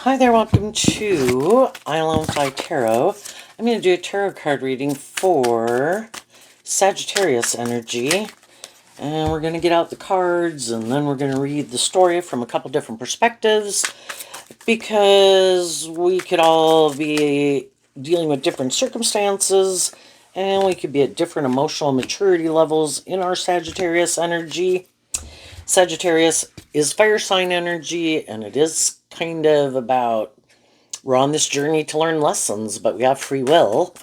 Hi there, welcome to Island Fly Tarot. I'm going to do a tarot card reading for Sagittarius energy. And we're going to get out the cards and then we're going to read the story from a couple different perspectives. Because we could all be dealing with different circumstances. And we could be at different emotional maturity levels in our Sagittarius energy. Sagittarius is fire sign energy, and it is kind of about we're on this journey to learn lessons, but we have free will.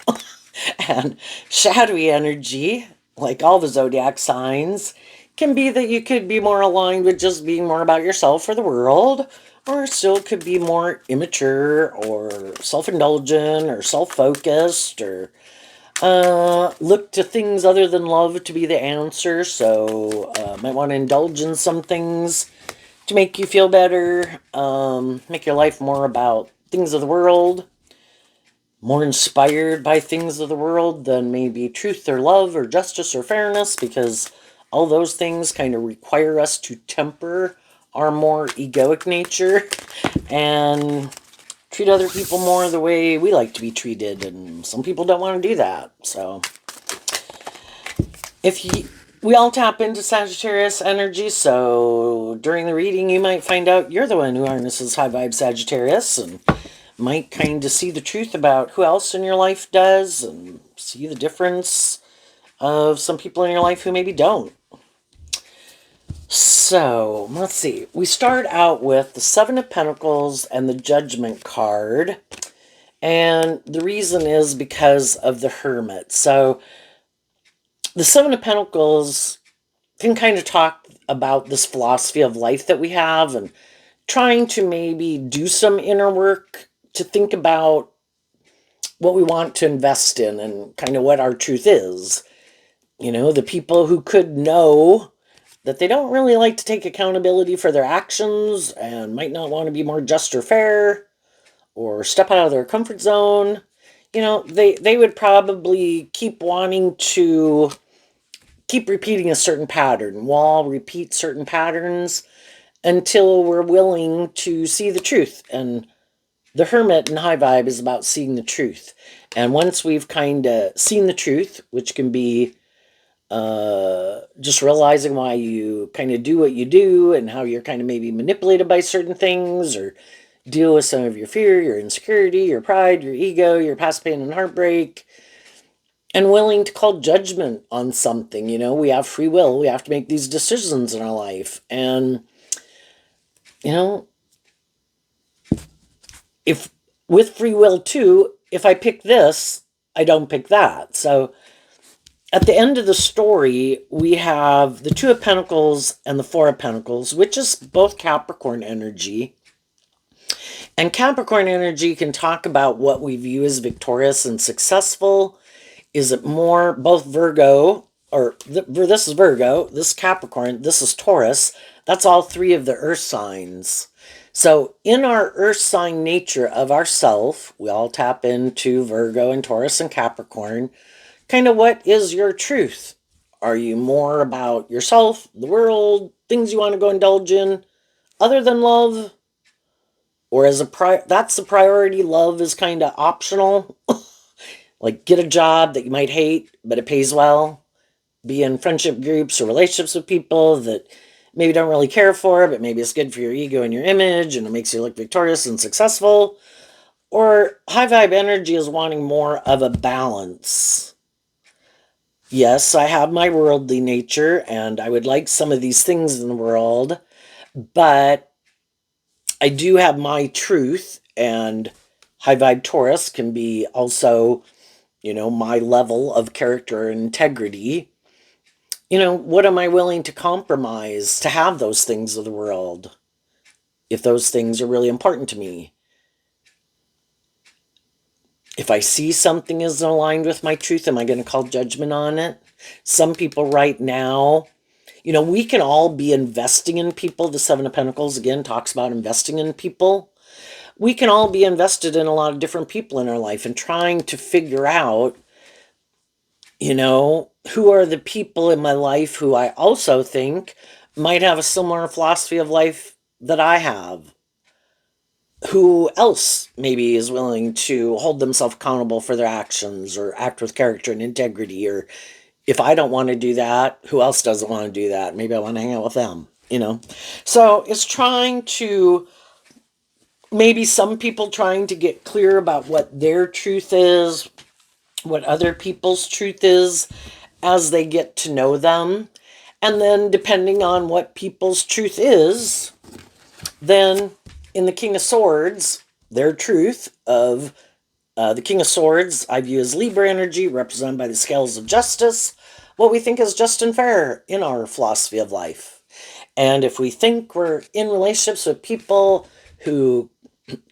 And shadowy energy, like all the zodiac signs, can be that you could be more aligned with just being more about yourself or the world, or still could be more immature or self-indulgent or self-focused or look to things other than love to be the answer. So might want to indulge in some things to make you feel better, make your life more about things of the world, more inspired by things of the world than maybe truth or love or justice or fairness, because all those things kind of require us to temper our more egoic nature and treat other people more the way we like to be treated, and some people don't want to do that. So we all tap into Sagittarius energy, so during the reading you might find out you're the one who harnesses high vibe Sagittarius and might kind of see the truth about who else in your life does, and see the difference of some people in your life who maybe don't. So, let's see. We start out with the Seven of Pentacles and the Judgment card. And the reason is because of the Hermit. So, the Seven of Pentacles can kind of talk about this philosophy of life that we have and trying to maybe do some inner work to think about what we want to invest in and kind of what our truth is. You know, the people who could know that they don't really like to take accountability for their actions and might not want to be more just or fair or step out of their comfort zone. You know, they would probably keep wanting to keep repeating a certain pattern. We'll all repeat certain patterns until we're willing to see the truth. And the Hermit in High Vibe is about seeing the truth. And once we've kind of seen the truth, which can be just realizing why you kind of do what you do and how you're kind of maybe manipulated by certain things, or deal with some of your fear, your insecurity, your pride, your ego, your past pain and heartbreak, and willing to call judgment on something. You know, we have free will. We have to make these decisions in our life. And, you know, if with free will too, if I pick this, I don't pick that. So at the end of the story, we have the Two of Pentacles and the Four of Pentacles, which is both Capricorn energy. And Capricorn energy can talk about what we view as victorious and successful. Is it more both Virgo, or this is Virgo, this is Capricorn, this is Taurus. That's all three of the earth signs. So in our earth sign nature of ourself, we all tap into Virgo and Taurus and Capricorn. Kind of what is your truth? Are you more about yourself, the world, things you want to go indulge in, other than love? Or as that's the priority, love is kind of optional. Like get a job that you might hate, but it pays well. Be in friendship groups or relationships with people that maybe don't really care for, but maybe it's good for your ego and your image, and it makes you look victorious and successful. Or high vibe energy is wanting more of a balance. Yes, I have my worldly nature, and I would like some of these things in the world, but I do have my truth, and high vibe Taurus can be also, you know, my level of character and integrity. You know, what am I willing to compromise to have those things of the world, if those things are really important to me? If I see something isn't aligned with my truth, am I going to call judgment on it? Some people right now, you know, we can all be investing in people. The Seven of Pentacles, again, talks about investing in people. We can all be invested in a lot of different people in our life and trying to figure out, you know, who are the people in my life who I also think might have a similar philosophy of life that I have. who else maybe is willing to hold themselves accountable for their actions or act with character and integrity? Or if I don't want to do that, who else doesn't want to do that? Maybe I want to hang out with them, you know? So it's trying to, maybe some people trying to get clear about what their truth is, what other people's truth is as they get to know them. And then, depending on what people's truth is, then in the King of Swords, their truth of the King of Swords, I view as Libra energy, represented by the scales of justice, what we think is just and fair in our philosophy of life. And if we think we're in relationships with people who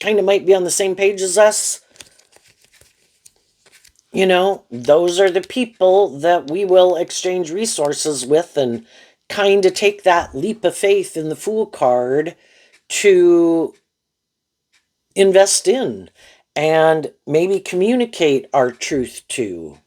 kind of might be on the same page as us, you know, those are the people that we will exchange resources with and kind of take that leap of faith in the Fool card to invest in and maybe communicate our truth to.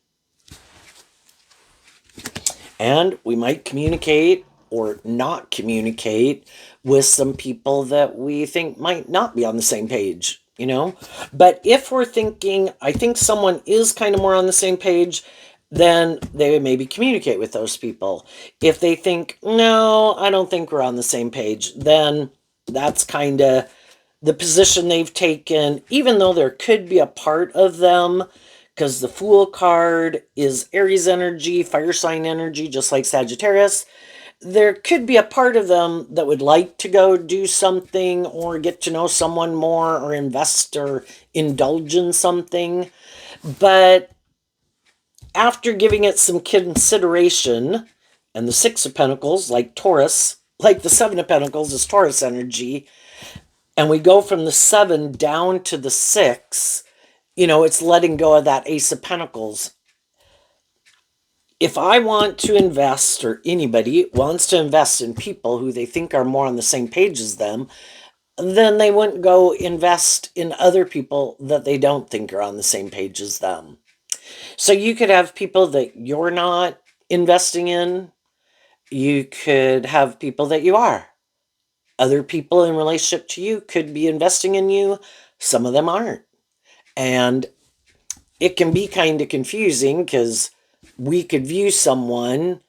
And we might communicate or not communicate with some people that we think might not be on the same page, you know? But if we're thinking, I think someone is kind of more on the same page, then they would maybe communicate with those people. If they think, no, I don't think we're on the same page, then that's kind of the position they've taken, even though there could be a part of them, because the Fool card is Aries energy, fire sign energy, just like Sagittarius. There could be a part of them that would like to go do something or get to know someone more or invest or indulge in something. But after giving it some consideration, and the Six of Pentacles, like Taurus, like the Seven of Pentacles is Taurus energy, and we go from the 7 down to the 6, you know, it's letting go of that Ace of Pentacles. If I want to invest, or anybody wants to invest in people who they think are more on the same page as them, then they wouldn't go invest in other people that they don't think are on the same page as them. So you could have people that you're not investing in. You could have people that you are. Other people in relationship to you could be investing in you. Some of them aren't. And it can be kind of confusing because we could view someone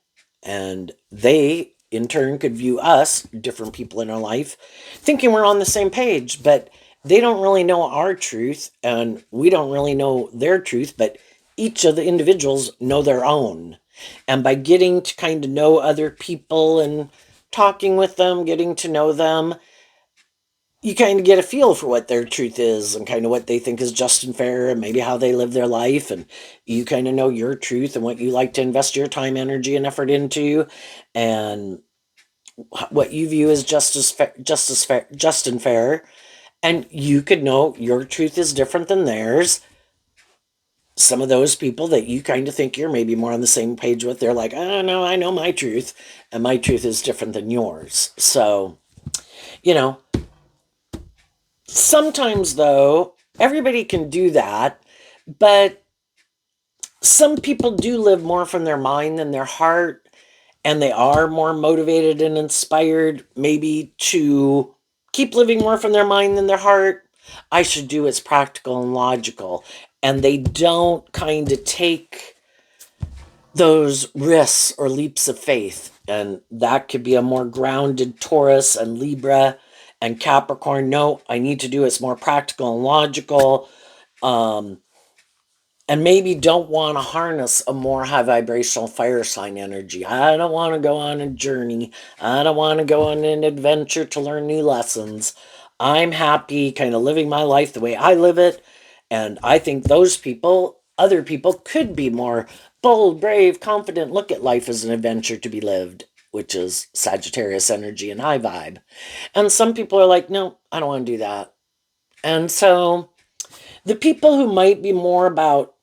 and they in turn could view us, different people in our life, thinking we're on the same page, but they don't really know our truth and we don't really know their truth, but each of the individuals know their own. And by getting to kind of know other people and talking with them, getting to know them, you kind of get a feel for what their truth is and kind of what they think is just and fair and maybe how they live their life. And you kind of know your truth and what you like to invest your time, energy, and effort into, and what you view as just and fair. And you could know your truth is different than theirs. Some of those people that you kind of think you're maybe more on the same page with, they're like, oh no, I know my truth, and my truth is different than yours. So, you know, sometimes, though, everybody can do that, but some people do live more from their mind than their heart, and they are more motivated and inspired, maybe to keep living more from their mind than their heart. I should do what's practical and logical, and they don't kind of take those risks or leaps of faith. And that could be a more grounded Taurus and Libra and Capricorn. No, I need to do it's more practical and logical. And maybe don't want to harness a more high vibrational fire sign energy. I don't want to go on a journey. I don't want to go on an adventure to learn new lessons. I'm happy kind of living my life the way I live it. And I think those people, other people, could be more bold, brave, confident, look at life as an adventure to be lived, which is Sagittarius energy and high vibe. And some people are like, no, I don't want to do that. And so the people who might be more about,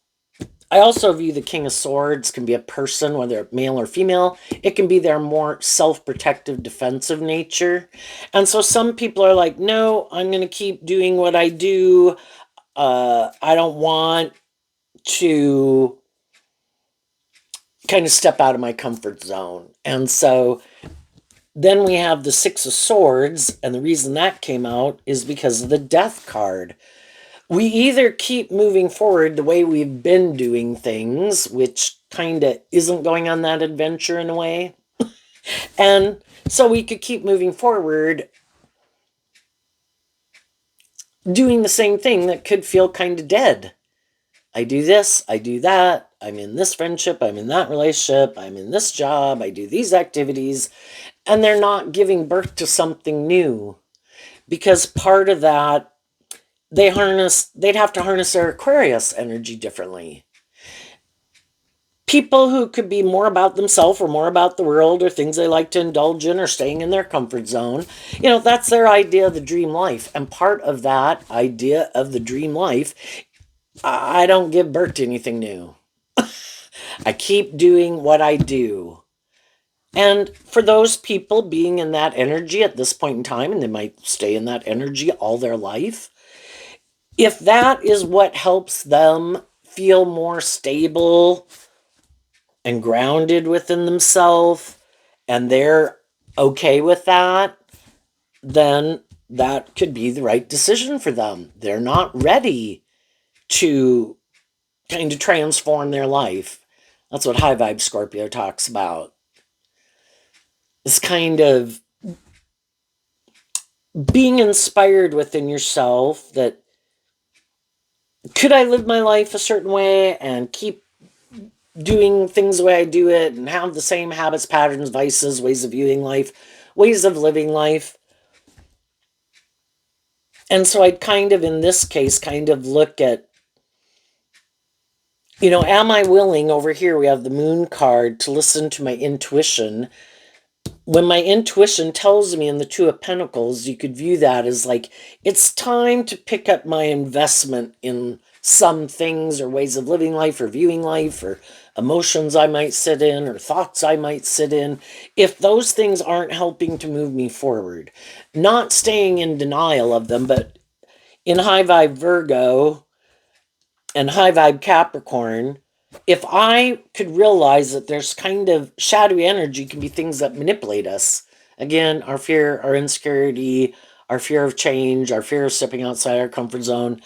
I also view the King of Swords can be a person, whether male or female. It can be their more self-protective, defensive nature. And so some people are like, no, I'm going to keep doing what I do. I don't want to kind of step out of my comfort zone. And so Then we have the Six of Swords, and the reason that came out is because of the Death card. We either keep moving forward the way we've been doing things, which kind of isn't going on that adventure in a way, and so we could keep moving forward doing the same thing that could feel kind of dead. I do this, I do that, I'm in this friendship, I'm in that relationship, I'm in this job, I do these activities, and they're not giving birth to something new. Because part of that, they'd have to harness their Aquarius energy differently. People who could be more about themselves or more about the world or things they like to indulge in or staying in their comfort zone, that's their idea of the dream life. And part of that idea of the dream life, I don't give birth to anything new. I keep doing what I do. And for those people being in that energy at this point in time, and they might stay in that energy all their life, if that is what helps them feel more stable and grounded within themselves, and they're okay with that, then that could be the right decision for them. They're not ready to kind of transform their life. That's what High Vibe Scorpio talks about. It's kind of being inspired within yourself that could I live my life a certain way and keep doing things the way I do it and have the same habits, patterns, vices, ways of viewing life, ways of living life. And so I'd kind of, in this case, kind of look at, am I willing, over here we have the Moon card, to listen to my intuition? When my intuition tells me in the Two of Pentacles, you could view that as like, it's time to pick up my investment in some things or ways of living life or viewing life or emotions I might sit in or thoughts I might sit in. If those things aren't helping to move me forward, not staying in denial of them, but in High Vibe Virgo and High Vibe Capricorn, if I could realize that there's kind of shadowy energy can be things that manipulate us. Again, our fear, our insecurity, our fear of change, our fear of stepping outside our comfort zone.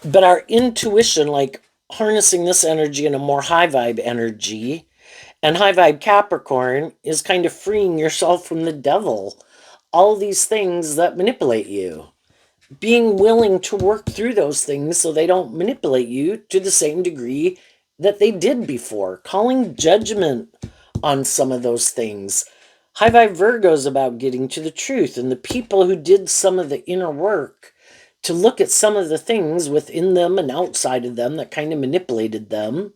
But our intuition, like harnessing this energy in a more high vibe energy, and high vibe Capricorn is kind of freeing yourself from the devil. All these things that manipulate you. Being willing to work through those things so they don't manipulate you to the same degree that they did before. Calling judgment on some of those things. High Vibe Virgo is about getting to the truth, and the people who did some of the inner work to look at some of the things within them and outside of them that kind of manipulated them,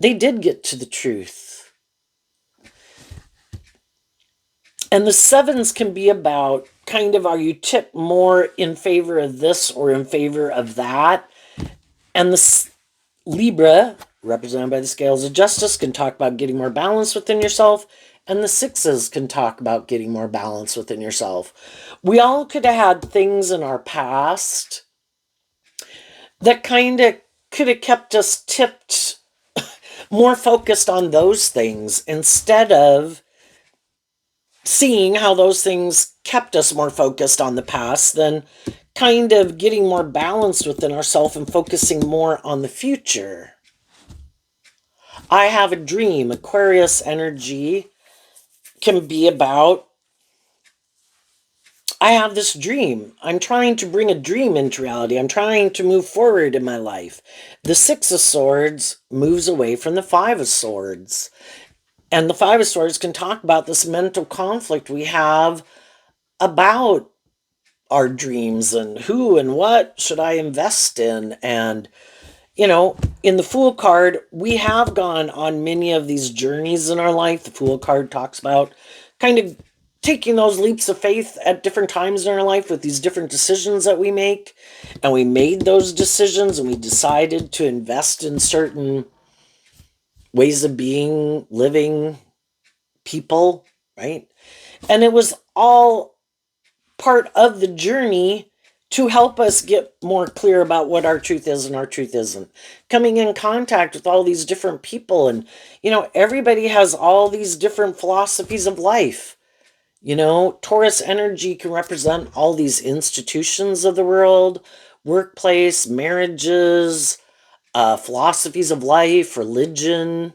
they did get to the truth. And the sevens can be about kind of, are you tipped more in favor of this or in favor of that? And the Libra, represented by the scales of justice, can talk about getting more balance within yourself. And the sixes can talk about getting more balance within yourself. We all could have had things in our past that kind of could have kept us tipped more focused on those things instead of seeing how those things kept us more focused on the past, then kind of getting more balanced within ourselves and focusing more on the future. I have a dream. Aquarius energy can be about, I have this dream. I'm trying to bring a dream into reality. I'm trying to move forward in my life. The Six of Swords moves away from the Five of Swords. And the Five of Swords can talk about this mental conflict we have about our dreams and who and what should I invest in. And, in the Fool card, we have gone on many of these journeys in our life. The Fool card talks about kind of taking those leaps of faith at different times in our life with these different decisions that we make. And we made those decisions and we decided to invest in certain ways of being, living, people, right? And it was all part of the journey to help us get more clear about what our truth is and our truth isn't. Coming in contact with all these different people, and everybody has all these different philosophies of life. Taurus energy can represent all these institutions of the world, workplace, marriages, philosophies of life, religion.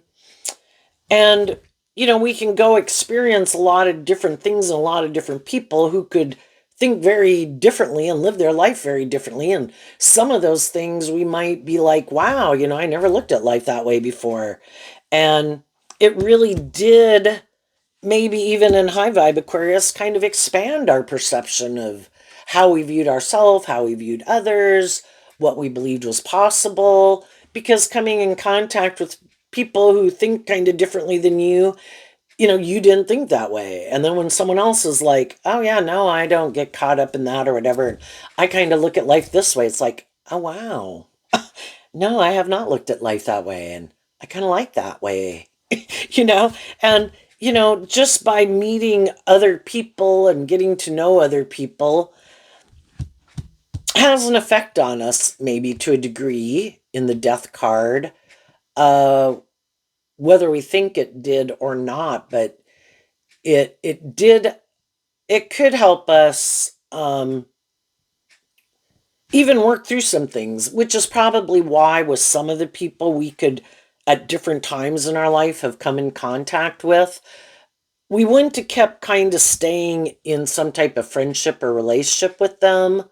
And, we can go experience a lot of different things and a lot of different people who could think very differently and live their life very differently. And some of those things we might be like, wow, I never looked at life that way before. And it really did, maybe even in high vibe Aquarius, kind of expand our perception of how we viewed ourselves, how we viewed others, what we believed was possible. Because coming in contact with people who think kind of differently than you didn't think that way. And then when someone else is like, oh, yeah, no, I don't get caught up in that or whatever. And I kind of look at life this way. It's like, oh, wow. No, I have not looked at life that way. And I kind of like that way, you know? And, just by meeting other people and getting to know other people has an effect on us, maybe to a degree, in the death card, uh, whether we think it did or not. But it did, it could help us even work through some things, which is probably why with some of the people we could at different times in our life have come in contact with, we wouldn't have kept kind of staying in some type of friendship or relationship with them,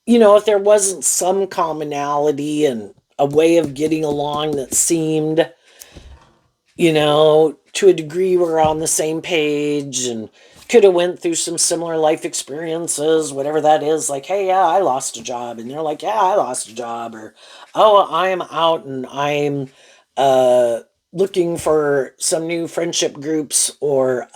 if there wasn't some commonality and a way of getting along that seemed, to a degree we're on the same page and could have went through some similar life experiences, whatever that is. Like, hey, yeah, I lost a job. And they're like, yeah, I lost a job. Or, oh, I'm out and I'm uh, looking for some new friendship groups or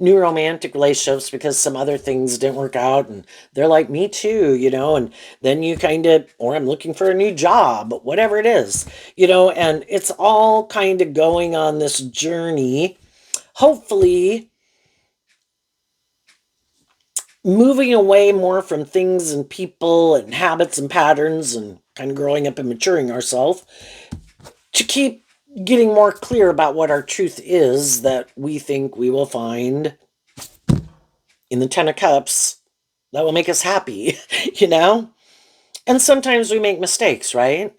new romantic relationships because some other things didn't work out. And they're like, me too, and then you kind of, or I'm looking for a new job, whatever it is, and it's all kind of going on this journey, hopefully moving away more from things and people and habits and patterns and kind of growing up and maturing ourselves to keep getting more clear about what our truth is that we think we will find in the Ten of Cups that will make us happy, you know? And sometimes we make mistakes, right?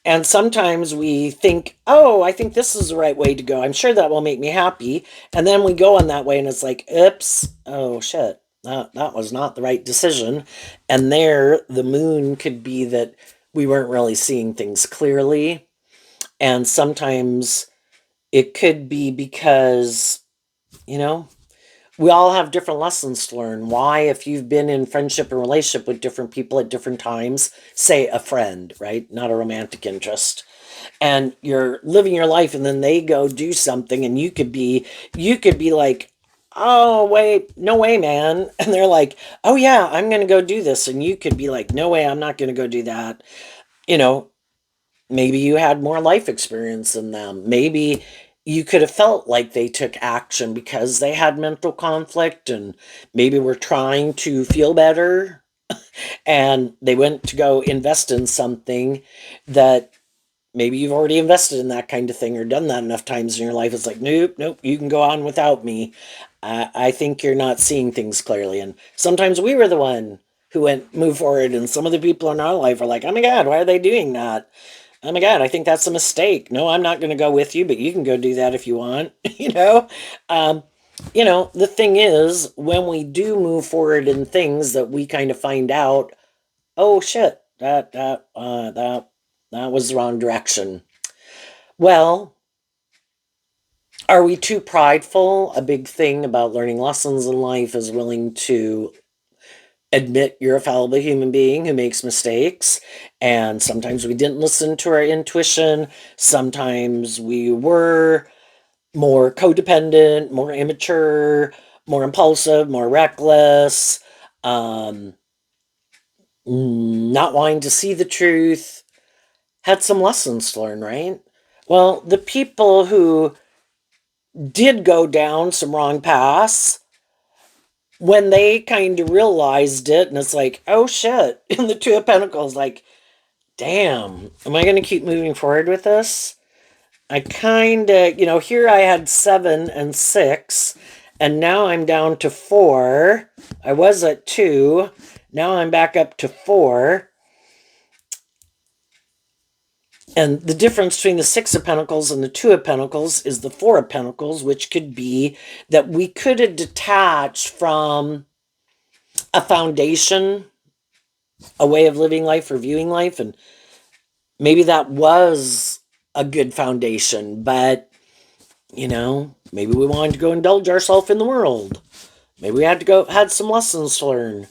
And sometimes we think, oh, I think this is the right way to go. I'm sure that will make me happy. And then we go on that way and it's like, oops, oh shit, that was not the right decision. And there, the moon could be that we weren't really seeing things clearly. And sometimes it could be because, you know, we all have different lessons to learn. Why, if you've been in friendship and relationship with different people at different times, say a friend, right? Not a romantic interest, and you're living your life and then they go do something and you could be like, oh wait, no way, man. And they're like, oh yeah, I'm gonna go do this, and you could be like, no way, I'm not gonna go do that. you know Maybe you had more life experience than them. Maybe you could have felt like they took action because they had mental conflict and maybe were trying to feel better, and they went to go invest in something that maybe you've already invested in that kind of thing or done that enough times in your life. It's like, nope, nope, you can go on without me. I think you're not seeing things clearly. And sometimes we were the one who went move forward, and some of the people in our life are like, oh my God, why are they doing that? Oh my God, I think that's a mistake. No, I'm not going to go with you, but you can go do that if you want. Um, the thing is, when we do move forward in things that we kind of find out, oh shit, that was the wrong direction. Well, are we too prideful? A big thing about learning lessons in life is willing to admit you're a fallible human being who makes mistakes. And sometimes we didn't listen to our intuition. Sometimes we were more codependent, more immature, more impulsive, more reckless, um, not wanting to see the truth, had some lessons to learn, right? Well, the people who did go down some wrong paths, when they kind of realized it, and it's like, oh shit, in the Two of Pentacles, like, damn, am I going to keep moving forward with this? I kind of, here I had 7 and 6, And now I'm down to 4. I was at 2. Now I'm back up to 4. And the difference between the 6 of Pentacles and the 2 of Pentacles is the 4 of Pentacles, which could be that we could have detached from a foundation, a way of living life or viewing life. And maybe that was a good foundation, but, you know, maybe we wanted to go indulge ourselves in the world. Maybe we had some lessons to learn.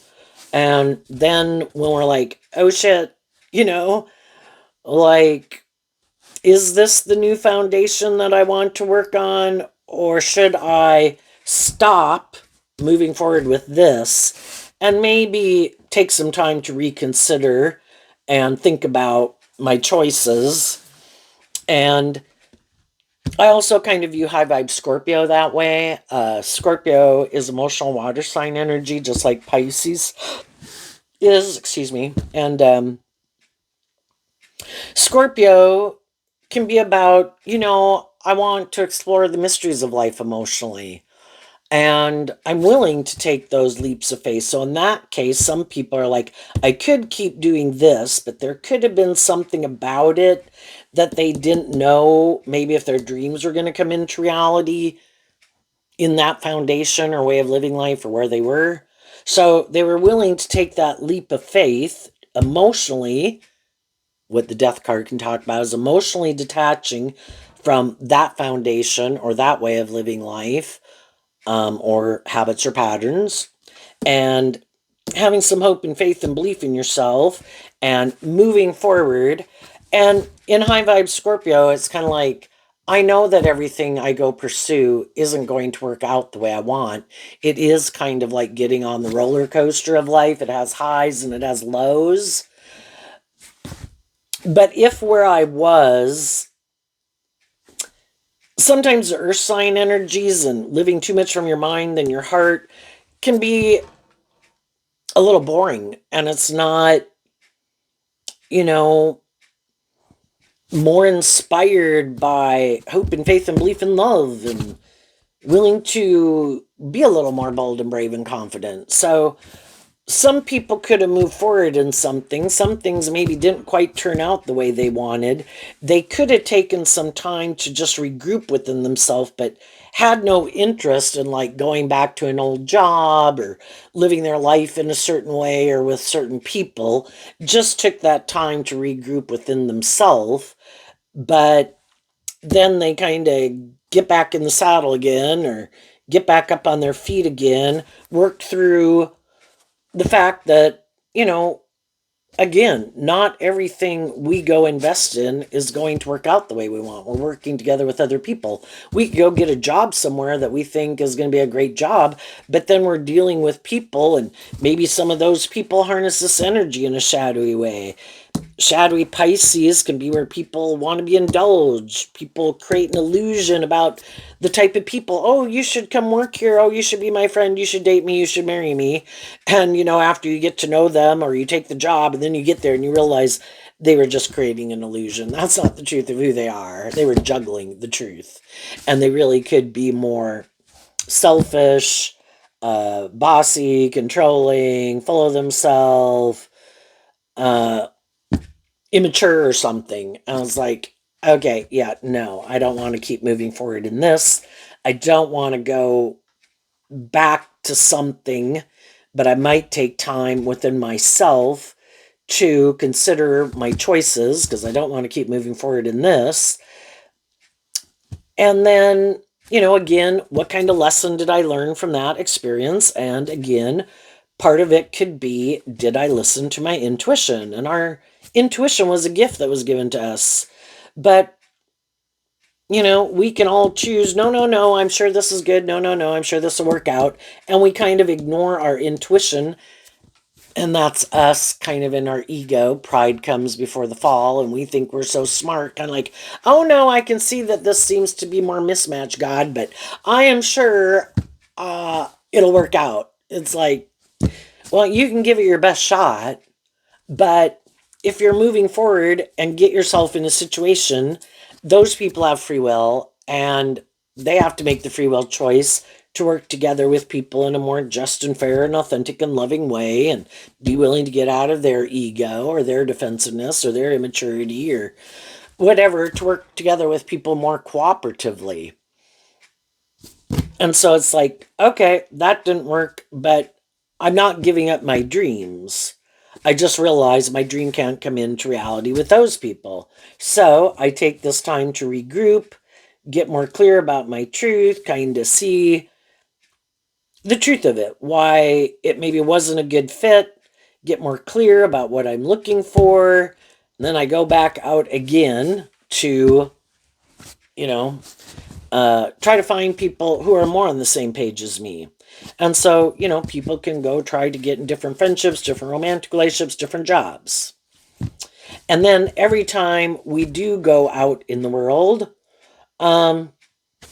And then when we're like, oh shit, you know, like, is this the new foundation that I want to work on? Or should I stop moving forward with this and maybe take some time to reconsider and think about my choices? And I also kind of view high vibe Scorpio that way. Scorpio is emotional water sign energy, just like Pisces is, excuse me. And Scorpio can be about, you know, I want to explore the mysteries of life emotionally. And I'm willing to take those leaps of faith. So in that case, some people are like, I could keep doing this, but there could have been something about it that they didn't know, maybe if their dreams were going to come into reality in that foundation or way of living life or where they were. So they were willing to take that leap of faith emotionally. What the death card can talk about is emotionally detaching from that foundation or that way of living life, or habits or patterns, and having some hope and faith and belief in yourself and moving forward. And in high vibe Scorpio, it's kind of like, I know that everything I go pursue isn't going to work out the way I want. It is kind of like getting on the roller coaster of life. It has highs and it has lows. But if where I was, sometimes the earth sign energies and living too much from your mind than your heart can be a little boring, and it's not, you know, more inspired by hope and faith and belief and love and willing to be a little more bold and brave and confident. So some people could have moved forward in something. Some things maybe didn't quite turn out the way they wanted. They could have taken some time to just regroup within themselves, but had no interest in like going back to an old job or living their life in a certain way or with certain people. Just took that time to regroup within themselves. But then they kind of get back in the saddle again or get back up on their feet again, work through the fact that, you know, again, not everything we go invest in is going to work out the way we want. We're working together with other people. We could go get a job somewhere that we think is going to be a great job, but then we're dealing with people, and maybe some of those people harness this energy in a shadowy way. Shadowy Pisces can be where people want to be indulged. People create an illusion about the type of people. Oh, you should come work here. Oh, you should be my friend. You should date me. You should marry me. And, you know, after you get to know them or you take the job and then you get there and you realize they were just creating an illusion. That's not the truth of who they are. They were juggling the truth. And they really could be more selfish, bossy, controlling, full of themselves, immature or something. And I was like, okay, yeah, no, I don't want to keep moving forward in this. I don't want to go back to something, but I might take time within myself to consider my choices because I don't want to keep moving forward in this. And then, you know, again, what kind of lesson did I learn from that experience? And again, part of it could be, did I listen to my intuition? And our intuition was a gift that was given to us. But, you know, we can all choose, no, no, no, I'm sure this is good. No, no, no, I'm sure this will work out. And we kind of ignore our intuition. And that's us kind of in our ego. Pride comes before the fall. And we think we're so smart. Kind of like, oh no, I can see that this seems to be more mismatch, God. But I am sure it'll work out. It's like, well, you can give it your best shot. But if you're moving forward and get yourself in a situation, those people have free will and they have to make the free will choice to work together with people in a more just and fair and authentic and loving way, and be willing to get out of their ego or their defensiveness or their immaturity or whatever, to work together with people more cooperatively. And so it's like, okay, that didn't work, but I'm not giving up my dreams. I just realized my dream can't come into reality with those people. So I take this time to regroup, get more clear about my truth, kind of see the truth of it, why it maybe wasn't a good fit, get more clear about what I'm looking for. And then I go back out again to, you know, try to find people who are more on the same page as me. And so, people can go try to get in different friendships, different romantic relationships, different jobs. And then every time we do go out in the world,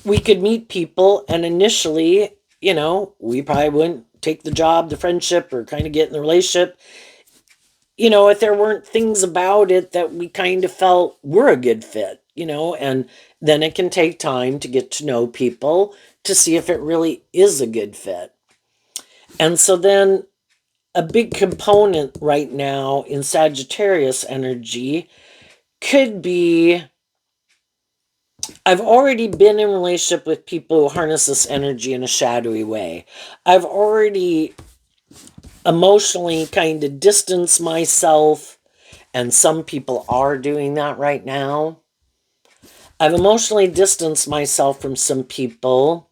we could meet people, and initially, we probably wouldn't take the job, the friendship, or kind of get in the relationship, if there weren't things about it that we kind of felt were a good fit, and then it can take time to get to know people to see if it really is a good fit. And so then a big component right now in Sagittarius energy could be, I've already been in relationship with people who harness this energy in a shadowy way. I've already emotionally kind of distanced myself, and some people are doing that right now. I've emotionally distanced myself from some people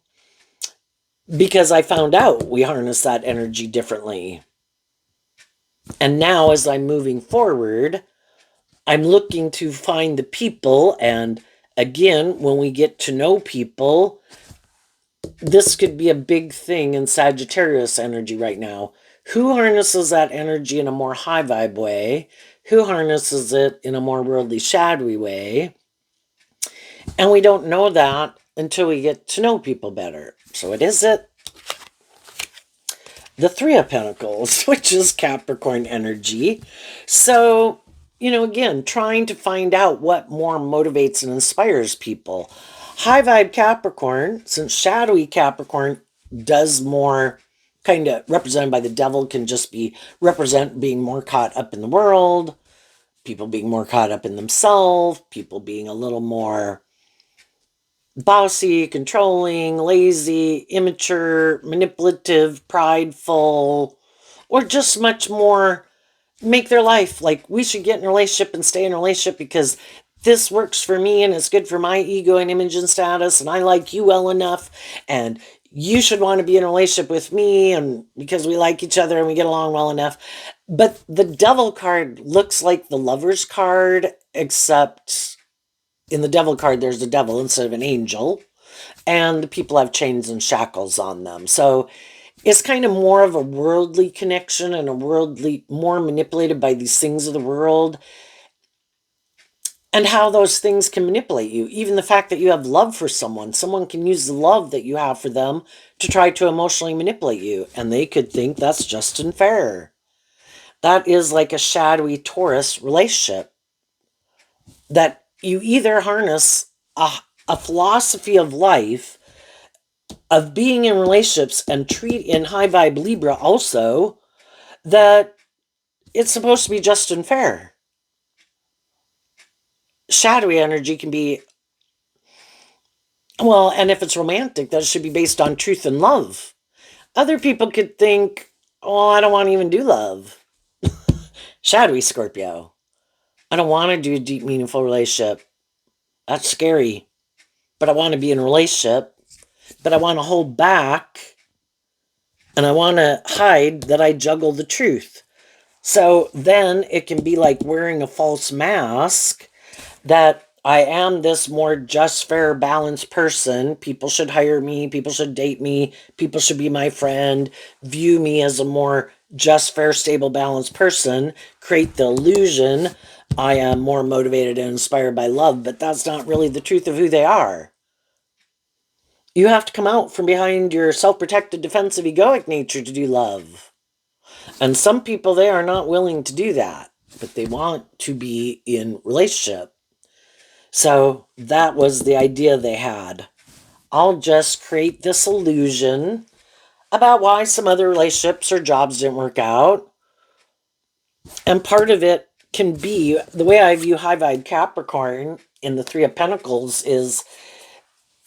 because I found out we harness that energy differently. And now as I'm moving forward, I'm looking to find the people, and again, when we get to know people, this could be a big thing in Sagittarius energy right now. Who harnesses that energy in a more high vibe way? Who harnesses it in a more worldly, shadowy way? And we don't know that until we get to know people better. So what is it? The Three of Pentacles, which is Capricorn energy. So, again, trying to find out what more motivates and inspires people. High vibe Capricorn, since shadowy Capricorn does more, kind of represented by the devil, can just be represent being more caught up in the world, people being more caught up in themselves, people being a little more bossy, controlling, lazy, immature, manipulative, prideful, or just much more make their life like, we should get in a relationship and stay in a relationship because this works for me and it's good for my ego and image and status, and I like you well enough, and you should want to be in a relationship with me, and because we like each other and we get along well enough. But the devil card looks like the lover's card, except in the devil card there's the devil instead of an angel, and the people have chains and shackles on them. So it's kind of more of a worldly connection, and a worldly, more manipulated by these things of the world, and how those things can manipulate you. Even the fact that you have love for someone can use the love that you have for them to try to emotionally manipulate you, and they could think that's just and fair. That is like a shadowy Taurus relationship, that you either harness a philosophy of life, of being in relationships, and treat in high vibe Libra also, that it's supposed to be just and fair. Shadowy energy can be, well, and if it's romantic, that should be based on truth and love. Other people could think, oh, I don't want to even do love. Shadowy Scorpio, I don't want to do a deep, meaningful relationship. That's scary. But I want to be in a relationship. But I want to hold back. And I want to hide that I juggle the truth. So then it can be like wearing a false mask, that I am this more just, fair, balanced person. People should hire me. People should date me. People should be my friend. View me as a more just, fair, stable, balanced person. Create the illusion I am more motivated and inspired by love, but that's not really the truth of who they are. You have to come out from behind your self-protected, defensive, egoic nature to do love. And some people, they are not willing to do that, but they want to be in relationship. So that was the idea they had. I'll just create this illusion about why some other relationships or jobs didn't work out. And part of it can be the way I view high vibe Capricorn in the Three of Pentacles is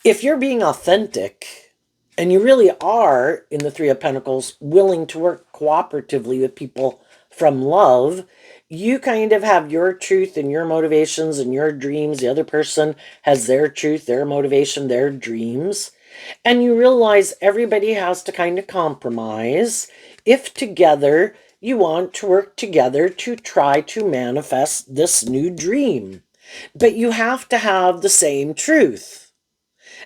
if you're being authentic and you really are in the Three of Pentacles willing to work cooperatively with people from love, you kind of have your truth and your motivations and your dreams. The other person has their truth, their motivation, their dreams. And you realize everybody has to kind of compromise if together you want to work together to try to manifest this new dream. But you have to have the same truth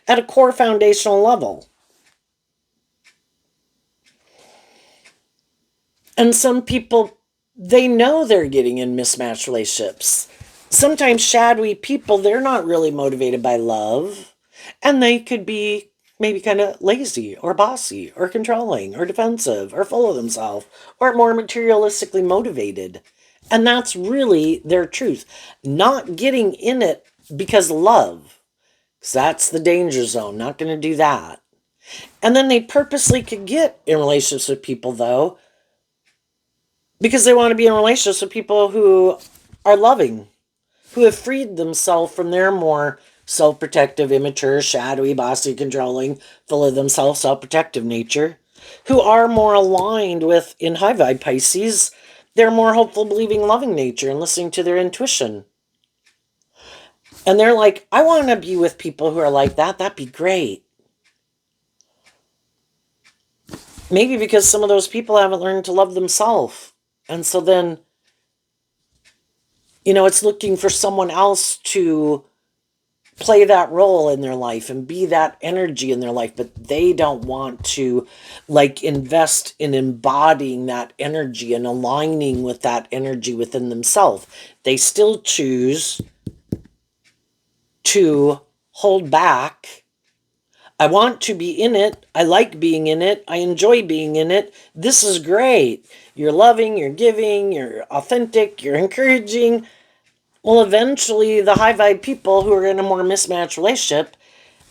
at a core foundational level. And some people, they know they're getting in mismatched relationships. Sometimes shadowy people, they're not really motivated by love. And they could be maybe kind of lazy or bossy or controlling or defensive or full of themselves or more materialistically motivated. And that's really their truth. Not getting in it because of love. Because that's the danger zone. Not going to do that. And then they purposely could get in relationships with people, though, because they want to be in relationships with people who are loving, who have freed themselves from their more self-protective, immature, shadowy, bossy, controlling, full of themselves, self-protective nature, who are more aligned with, in high vibe Pisces, their more hopeful, believing, loving nature and listening to their intuition. And they're like, I want to be with people who are like that. That'd be great. Maybe because some of those people haven't learned to love themselves. And so then, it's looking for someone else to play that role in their life and be that energy in their life, but they don't want to invest in embodying that energy and aligning with that energy within themselves. They still choose to hold back. I want to be in it. I like being in it. I enjoy being in it. This is great. You're loving, you're giving, you're authentic, you're encouraging. Well, eventually the high vibe people who are in a more mismatched relationship,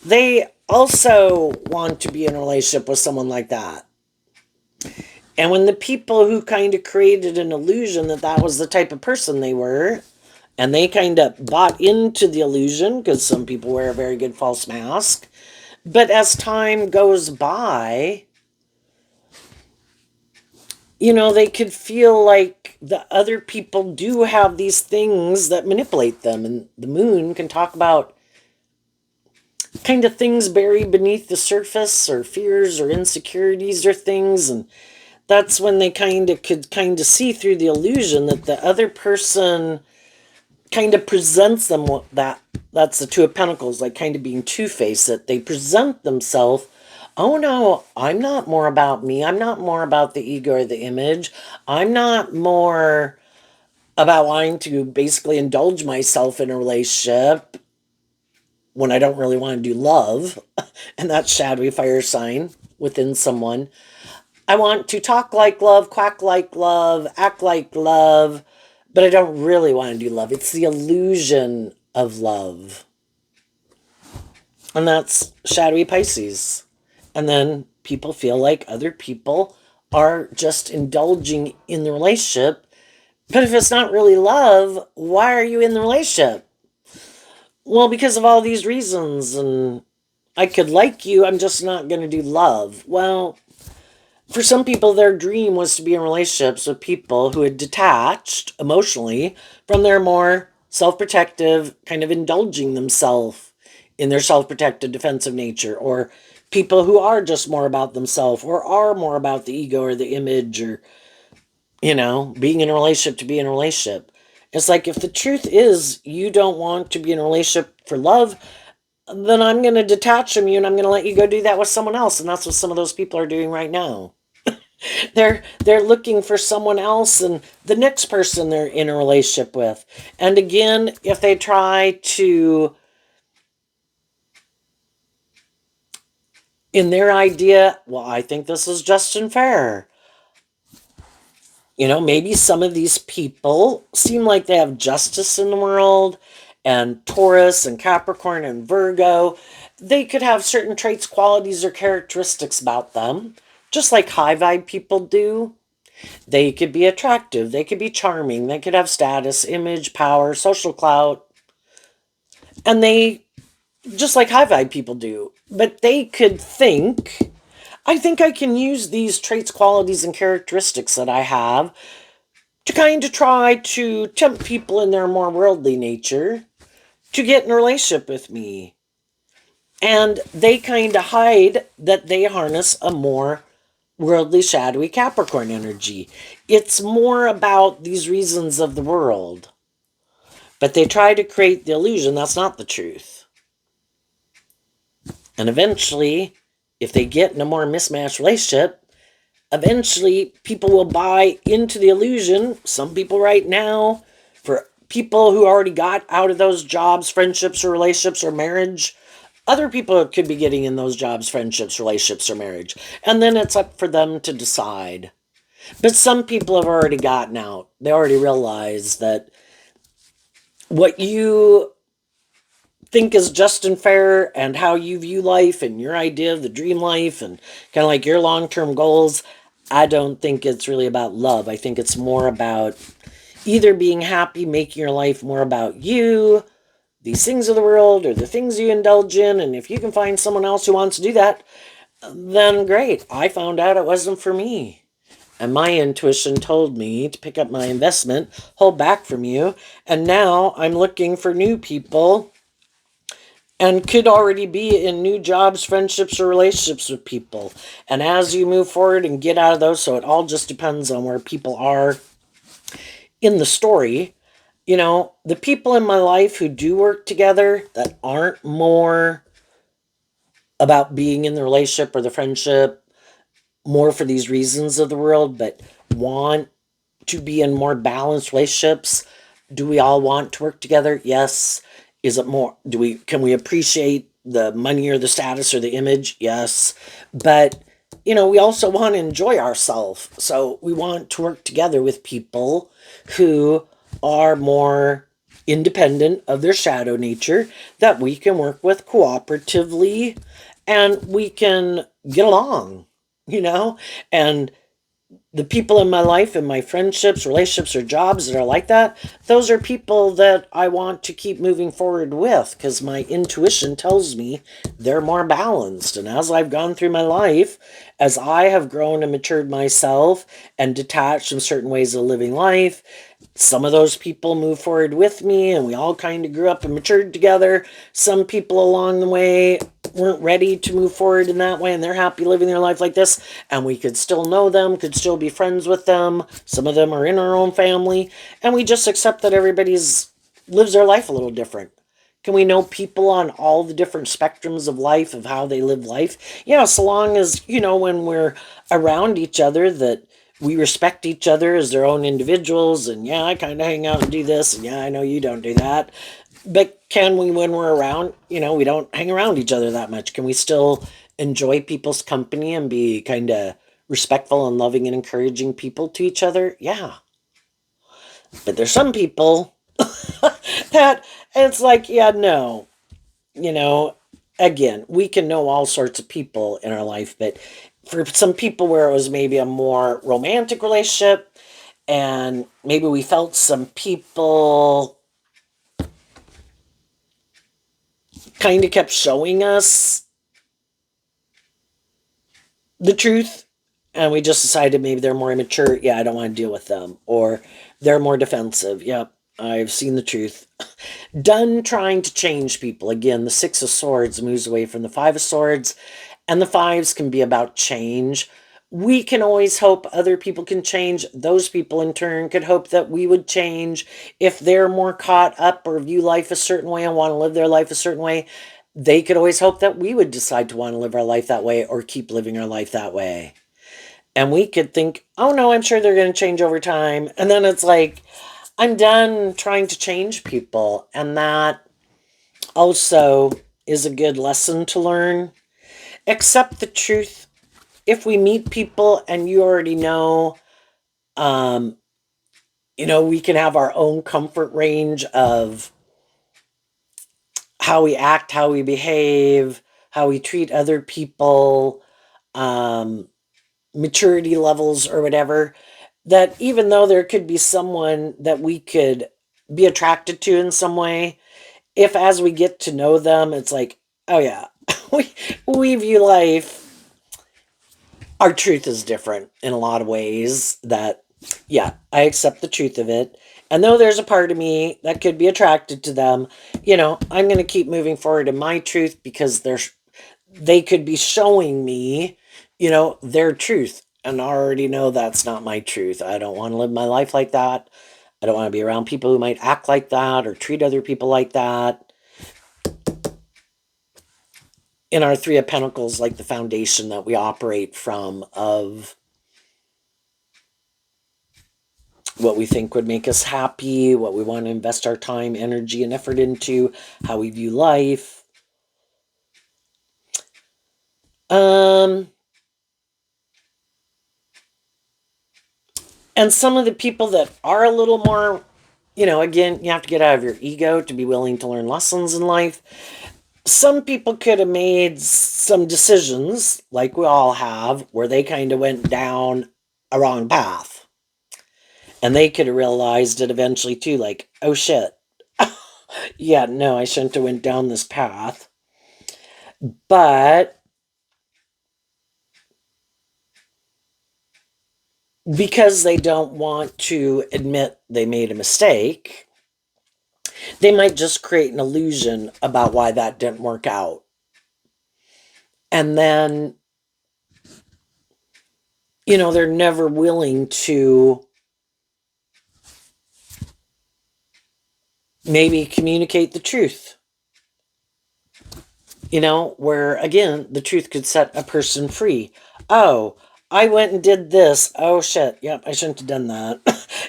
they also want to be in a relationship with someone like that. And when the people who kind of created an illusion that that was the type of person they were, and they kind of bought into the illusion, because some people wear a very good false mask, but as time goes by, they could feel like the other people do have these things that manipulate them. And the moon can talk about kind of things buried beneath the surface or fears or insecurities or things. And that's when they could see through the illusion that the other person kind of presents them with that. That's the Two of Pentacles, like kind of being two-faced, that they present themselves. Oh no, I'm not more about me. I'm not more about the ego or the image. I'm not more about wanting to basically indulge myself in a relationship when I don't really want to do love. And that's shadowy fire sign within someone. I want to talk like love, quack like love, act like love, but I don't really want to do love. It's the illusion of love. And that's shadowy Pisces. And then people feel like other people are just indulging in the relationship. But if it's not really love, why are you in the relationship? Well, because of all these reasons. And I could like you, I'm just not going to do love. Well, for some people, their dream was to be in relationships with people who had detached emotionally from their more self-protective, kind of indulging themselves in their self-protective, defensive nature, or people who are just more about themselves or are more about the ego or the image or, being in a relationship to be in a relationship. It's like if the truth is you don't want to be in a relationship for love, then I'm going to detach from you and I'm going to let you go do that with someone else. And that's what some of those people are doing right now. They're looking for someone else and the next person they're in a relationship with. And again, if they try to, in their idea, well, I think this is just and fair. Maybe some of these people seem like they have justice in the world and Taurus and Capricorn and Virgo, they could have certain traits, qualities, or characteristics about them, just like high vibe people do. They could be attractive, they could be charming, they could have status, image, power, social clout, and they, just like high vibe people do, but they could think, I think I can use these traits, qualities, and characteristics that I have to kind of try to tempt people in their more worldly nature to get in a relationship with me. And they kind of hide that they harness a more worldly, shadowy Capricorn energy. It's more about these reasons of the world. But they try to create the illusion that's not the truth. And eventually, if they get in a more mismatched relationship, eventually people will buy into the illusion. Some people right now, for people who already got out of those jobs, friendships, or relationships, or marriage, other people could be getting in those jobs, friendships, relationships, or marriage. And then it's up for them to decide. But some people have already gotten out. They already realize that what you think is just and fair and how you view life and your idea of the dream life and kind of like your long-term goals, I don't think it's really about love. I think it's more about either being happy, making your life more about you, these things of the world, or the things you indulge in. And if you can find someone else who wants to do that, then great. I found out it wasn't for me. And my intuition told me to pick up my investment, hold back from you. And now I'm looking for new people and could already be in new jobs, friendships, or relationships with people. And as you move forward and get out of those, so it all just depends on where people are in the story. You know, the people in my life who do work together that aren't more about being in the relationship or the friendship, more for these reasons of the world, but want to be in more balanced relationships. Do we all want to work together? Yes. Is it more, can we appreciate the money or the status or the image? Yes. But, you know, we also want to enjoy ourselves. So we want to work together with people who are more independent of their shadow nature, that we can work with cooperatively and we can get along, you know? And the people in my life and my friendships, relationships, or jobs that are like that, those are people that I want to keep moving forward with because my intuition tells me they're more balanced. And as I've gone through my life, as I have grown and matured myself and detached from certain ways of living life, some of those people move forward with me and we all kind of grew up and matured together. Some people along the way weren't ready to move forward in that way and they're happy living their life like this, and we could still know them, could still be friends with them. Some of them are in our own family, and we just accept that everybody's lives their life a little different. Can we know people on all the different spectrums of life, of how they live life? Yeah, so long as, you know, when we're around each other, that we respect each other as their own individuals. And yeah, I kind of hang out and do this, and yeah, I know you don't do that. But can we, when we're around, you know, we don't hang around each other that much, can we still enjoy people's company and be kind of respectful and loving and encouraging people to each other? Yeah. But there's some people that it's like, yeah, no, you know, again, we can know all sorts of people in our life, but for some people where it was maybe a more romantic relationship and maybe we felt some people kind of kept showing us the truth and we just decided maybe they're more immature. Yeah, I don't want to deal with them. Or they're more defensive. Yep, I've seen the truth. Done trying to change people. Again, the Six of Swords moves away from the Five of Swords, and the fives can be about change. We can always hope other people can change. Those people in turn could hope that we would change. If they're more caught up or view life a certain way and want to live their life a certain way, they could always hope that we would decide to want to live our life that way or keep living our life that way. And we could think, oh no, I'm sure they're going to change over time. And then it's like, I'm done trying to change people. And that also is a good lesson to learn. Accept the truth. If we meet people and you already know, you know, we can have our own comfort range of how we act, how we behave, how we treat other people, maturity levels or whatever, that even though there could be someone that we could be attracted to in some way, if as we get to know them, it's like, oh yeah, we view life, our truth is different in a lot of ways, that, yeah, I accept the truth of it. And though there's a part of me that could be attracted to them, I'm going to keep moving forward in my truth, because they could be showing me, their truth. And I already know that's not my truth. I don't want to live my life like that. I don't want to be around people who might act like that or treat other people like that. In our Three of Pentacles, like the foundation that we operate from, of what we think would make us happy, what we want to invest our time, energy, and effort into, how we view life. And some of the people that are a little more, again, you have to get out of your ego to be willing to learn lessons in life. Some people could have made some decisions, like we all have, where they kind of went down a wrong path. And they could have realized it eventually too, like, oh shit, yeah, no, I shouldn't have went down this path. But because they don't want to admit they made a mistake, they might just create an illusion about why that didn't work out. And then, they're never willing to maybe communicate the truth. Where, again, the truth could set a person free. Oh, I went and did this. Oh, shit. Yep, I shouldn't have done that.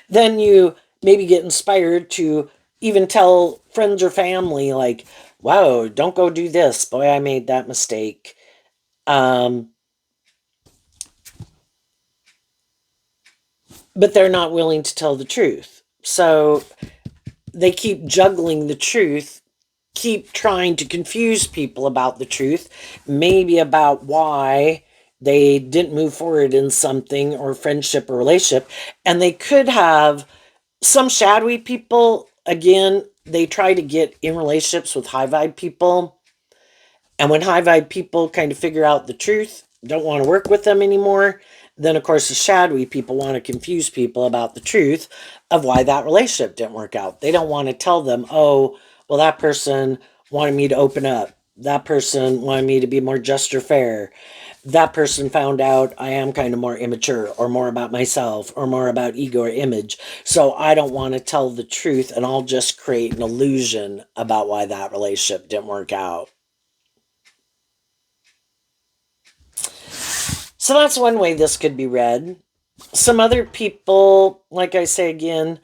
Then you maybe get inspired to even tell friends or family, like, wow, don't go do this. Boy, I made that mistake. But they're not willing to tell the truth. So they keep juggling the truth, keep trying to confuse people about the truth, maybe about why they didn't move forward in something, or friendship or relationship. And they could have some shadowy people. Again, they try to get in relationships with high vibe people. And when high vibe people kind of figure out the truth, don't want to work with them anymore, then of course the shadowy people want to confuse people about the truth of why that relationship didn't work out. They don't want to tell them, oh, well, that person wanted me to open up. That person wanted me to be more just or fair. That person found out I am kind of more immature, or more about myself, or more about ego or image. So I don't want to tell the truth, and I'll just create an illusion about why that relationship didn't work out. So that's one way this could be read. Some other people, like I say again,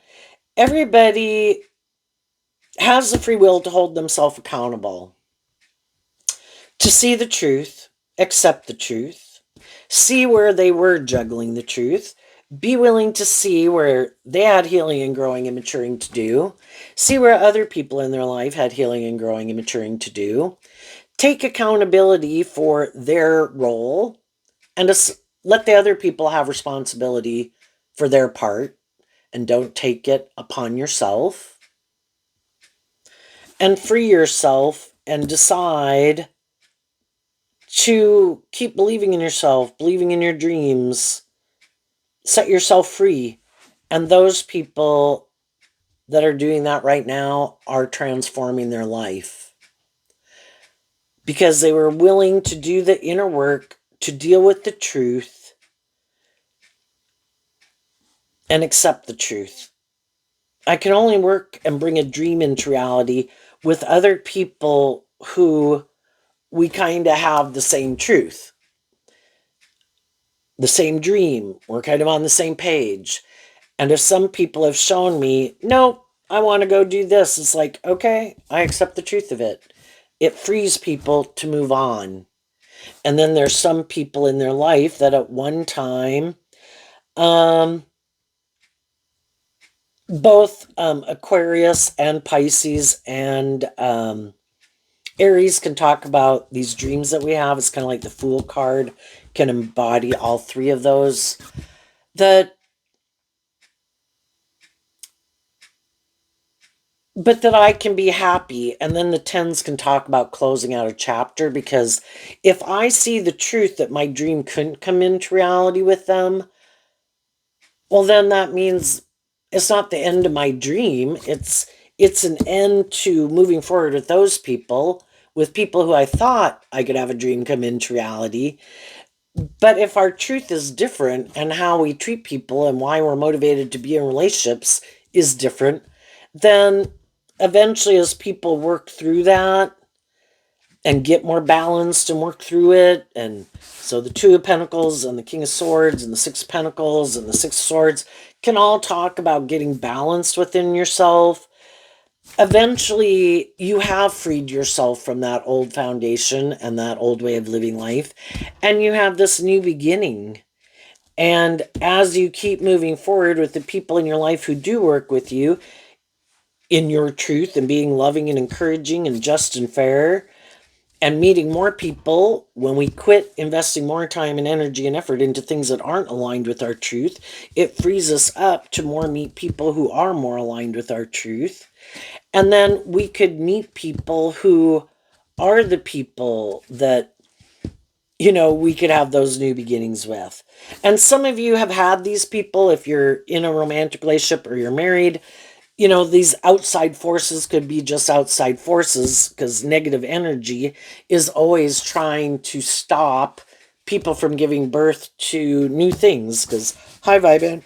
everybody has the free will to hold themselves accountable, to see the truth, accept the truth, see where they were juggling the truth, be willing to see where they had healing and growing and maturing to do, see where other people in their life had healing and growing and maturing to do, take accountability for their role, and let the other people have responsibility for their part, and don't take it upon yourself. And free yourself and decide to keep believing in yourself, believing in your dreams, set yourself free. And those people that are doing that right now are transforming their life, because they were willing to do the inner work, to deal with the truth and accept the truth. I can only work and bring a dream into reality with other people who we kind of have the same truth, the same dream. We're kind of on the same page. And if some people have shown me, nope, I want to go do this, it's like, okay, I accept the truth of it. It frees people to move on. And then there's some people in their life that at one time, both Aquarius and Pisces and Aries can talk about these dreams that we have. It's kind of like the Fool card can embody all three of those. That but that I can be happy. And then the tens can talk about closing out a chapter, because if I see the truth that my dream couldn't come into reality with them, well, then that means it's not the end of my dream. It's an end to moving forward with those people, with people who I thought I could have a dream come into reality. But if our truth is different and how we treat people and why we're motivated to be in relationships is different, then eventually, as people work through that and get more balanced and work through it, and so the Two of Pentacles and the King of Swords and the Six of Pentacles and the Six of Swords can all talk about getting balanced within yourself. Eventually, you have freed yourself from that old foundation and that old way of living life, and you have this new beginning. And as you keep moving forward with the people in your life who do work with you in your truth and being loving and encouraging and just and fair, and meeting more people, when we quit investing more time and energy and effort into things that aren't aligned with our truth, it frees us up to more meet people who are more aligned with our truth. And then we could meet people who are the people that, we could have those new beginnings with. And some of you have had these people, if you're in a romantic relationship or you're married. These outside forces could be just outside forces, because negative energy is always trying to stop people from giving birth to new things, because high vibe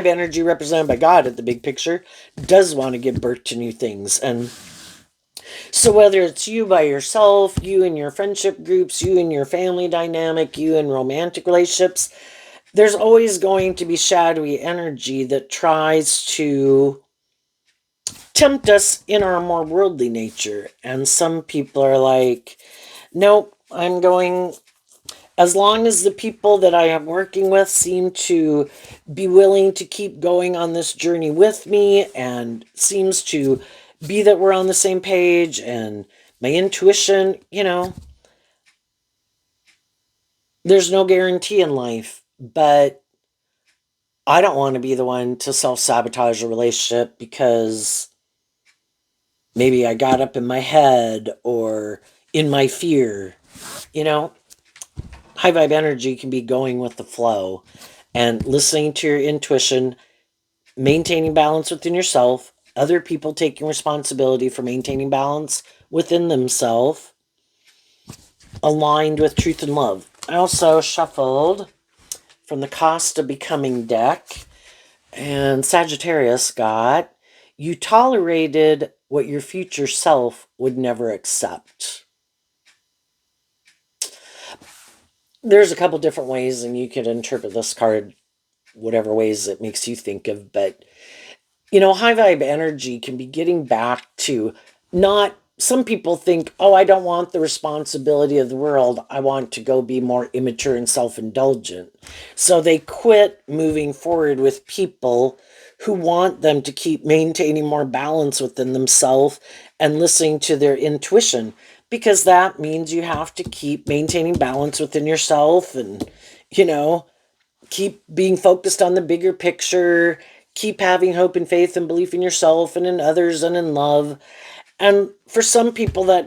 energy represented by God at the big picture does want to give birth to new things. And so whether it's you by yourself, you in your friendship groups, you in your family dynamic, you in romantic relationships, there's always going to be shadowy energy that tries to tempt us in our more worldly nature. And some people are like, nope, I'm going, as long as the people that I am working with seem to be willing to keep going on this journey with me, and seems to be that we're on the same page, and my intuition, there's no guarantee in life. But I don't want to be the one to self-sabotage a relationship because maybe I got up in my head or in my fear. High vibe energy can be going with the flow and listening to your intuition, maintaining balance within yourself, other people taking responsibility for maintaining balance within themselves, aligned with truth and love. I also shuffled from the Cost of Becoming deck, and Sagittarius got, you tolerated what your future self would never accept. There's a couple different ways, and you could interpret this card whatever ways it makes you think of. But, high vibe energy can be getting back to not, some people think, oh, I don't want the responsibility of the world. I want to go be more immature and self-indulgent. So they quit moving forward with people who want them to keep maintaining more balance within themselves and listening to their intuition, because that means you have to keep maintaining balance within yourself and, keep being focused on the bigger picture, keep having hope and faith and belief in yourself and in others and in love. And for some people that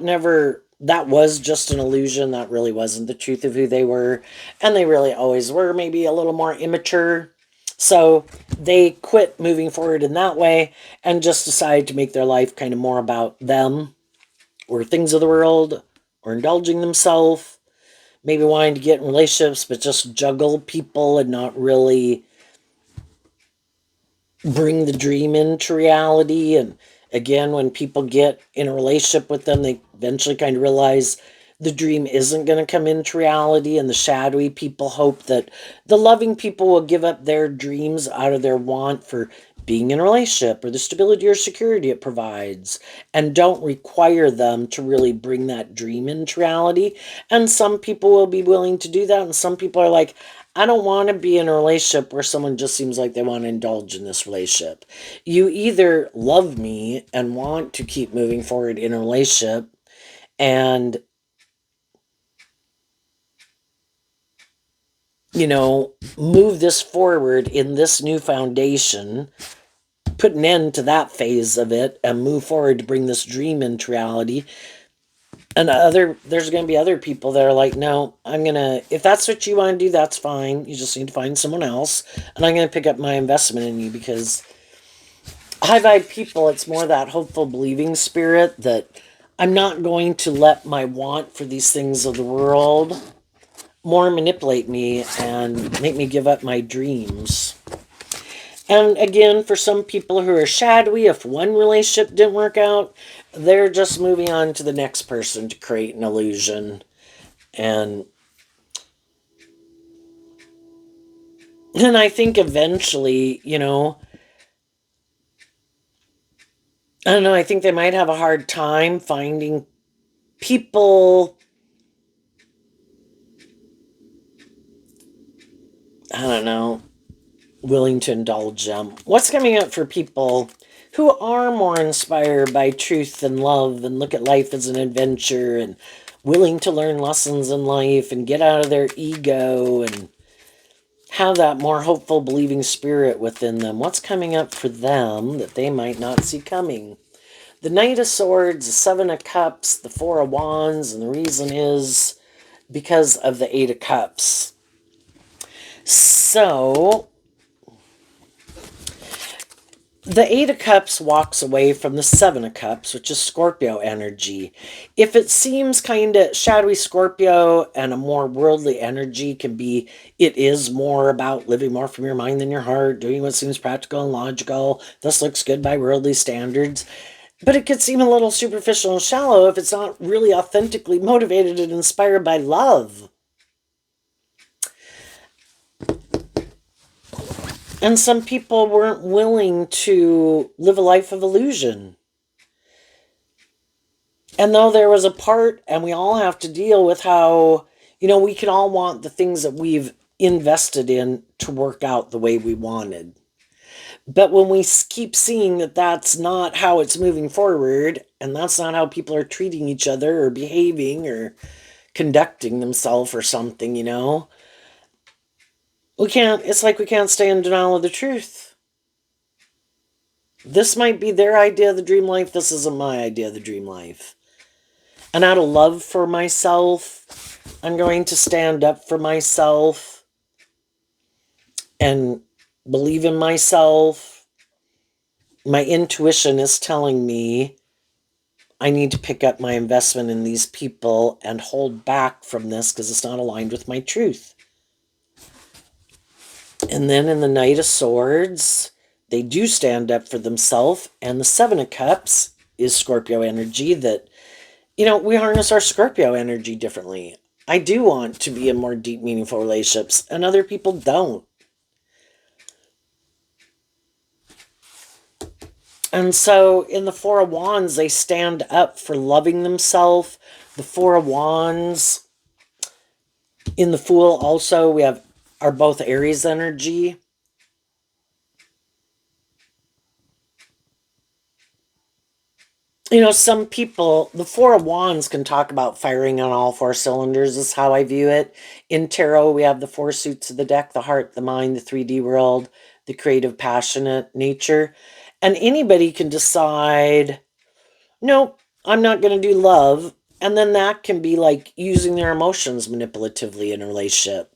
was just an illusion. That really wasn't the truth of who they were. And they really always were maybe a little more immature. So they quit moving forward in that way and just decided to make their life kind of more about them or things of the world, or indulging themselves, maybe wanting to get in relationships, but just juggle people and not really bring the dream into reality. And again, when people get in a relationship with them, they eventually kind of realize the dream isn't going to come into reality, and the shadowy people hope that the loving people will give up their dreams out of their want for being in a relationship or the stability or security it provides, and don't require them to really bring that dream into reality. And some people will be willing to do that, and some people are like, I don't want to be in a relationship where someone just seems like they want to indulge in this relationship. You either love me and want to keep moving forward in a relationship, and, move this forward in this new foundation, put an end to that phase of it, and move forward to bring this dream into reality. And there's going to be other people that are like, no, if that's what you want to do, that's fine. You just need to find someone else. And I'm going to pick up my investment in you, because high vibe people, it's more that hopeful, believing spirit that I'm not going to let my want for these things of the world more manipulate me and make me give up my dreams. And again, for some people who are shadowy, if one relationship didn't work out, they're just moving on to the next person to create an illusion. And I think eventually, I don't know, I think they might have a hard time finding people, I don't know, willing to indulge them. What's coming up for people who are more inspired by truth and love and look at life as an adventure and willing to learn lessons in life and get out of their ego and have that more hopeful, believing spirit within them? What's coming up for them that they might not see coming? The Knight of Swords, the Seven of Cups, the Four of Wands, and the reason is because of the Eight of Cups. So, the Eight of Cups walks away from the Seven of Cups, which is Scorpio energy. If it seems kind of shadowy, Scorpio and a more worldly energy it is more about living more from your mind than your heart, doing what seems practical and logical, thus looks good by worldly standards. But it could seem a little superficial and shallow if it's not really authentically motivated and inspired by love. And some people weren't willing to live a life of illusion. And though there was a part, and we all have to deal with how, we can all want the things that we've invested in to work out the way we wanted. But when we keep seeing that that's not how it's moving forward, and that's not how people are treating each other or behaving or conducting themselves or something, it's like we can't stay in denial of the truth. This might be their idea of the dream life. This isn't my idea of the dream life. And out of love for myself, I'm going to stand up for myself and believe in myself. My intuition is telling me I need to pick up my investment in these people and hold back from this because it's not aligned with my truth. And then in the Knight of Swords, they do stand up for themselves. And the Seven of Cups is Scorpio energy that, we harness our Scorpio energy differently. I do want to be in more deep, meaningful relationships, and other people don't. And so in the Four of Wands, they stand up for loving themselves. The Four of Wands in the Fool also, are both Aries energy. Some people, the Four of Wands can talk about firing on all four cylinders, is how I view it. In tarot, we have the four suits of the deck: the heart, the mind, the 3D world, the creative, passionate nature. And anybody can decide, nope, I'm not going to do love. And then that can be like using their emotions manipulatively in a relationship,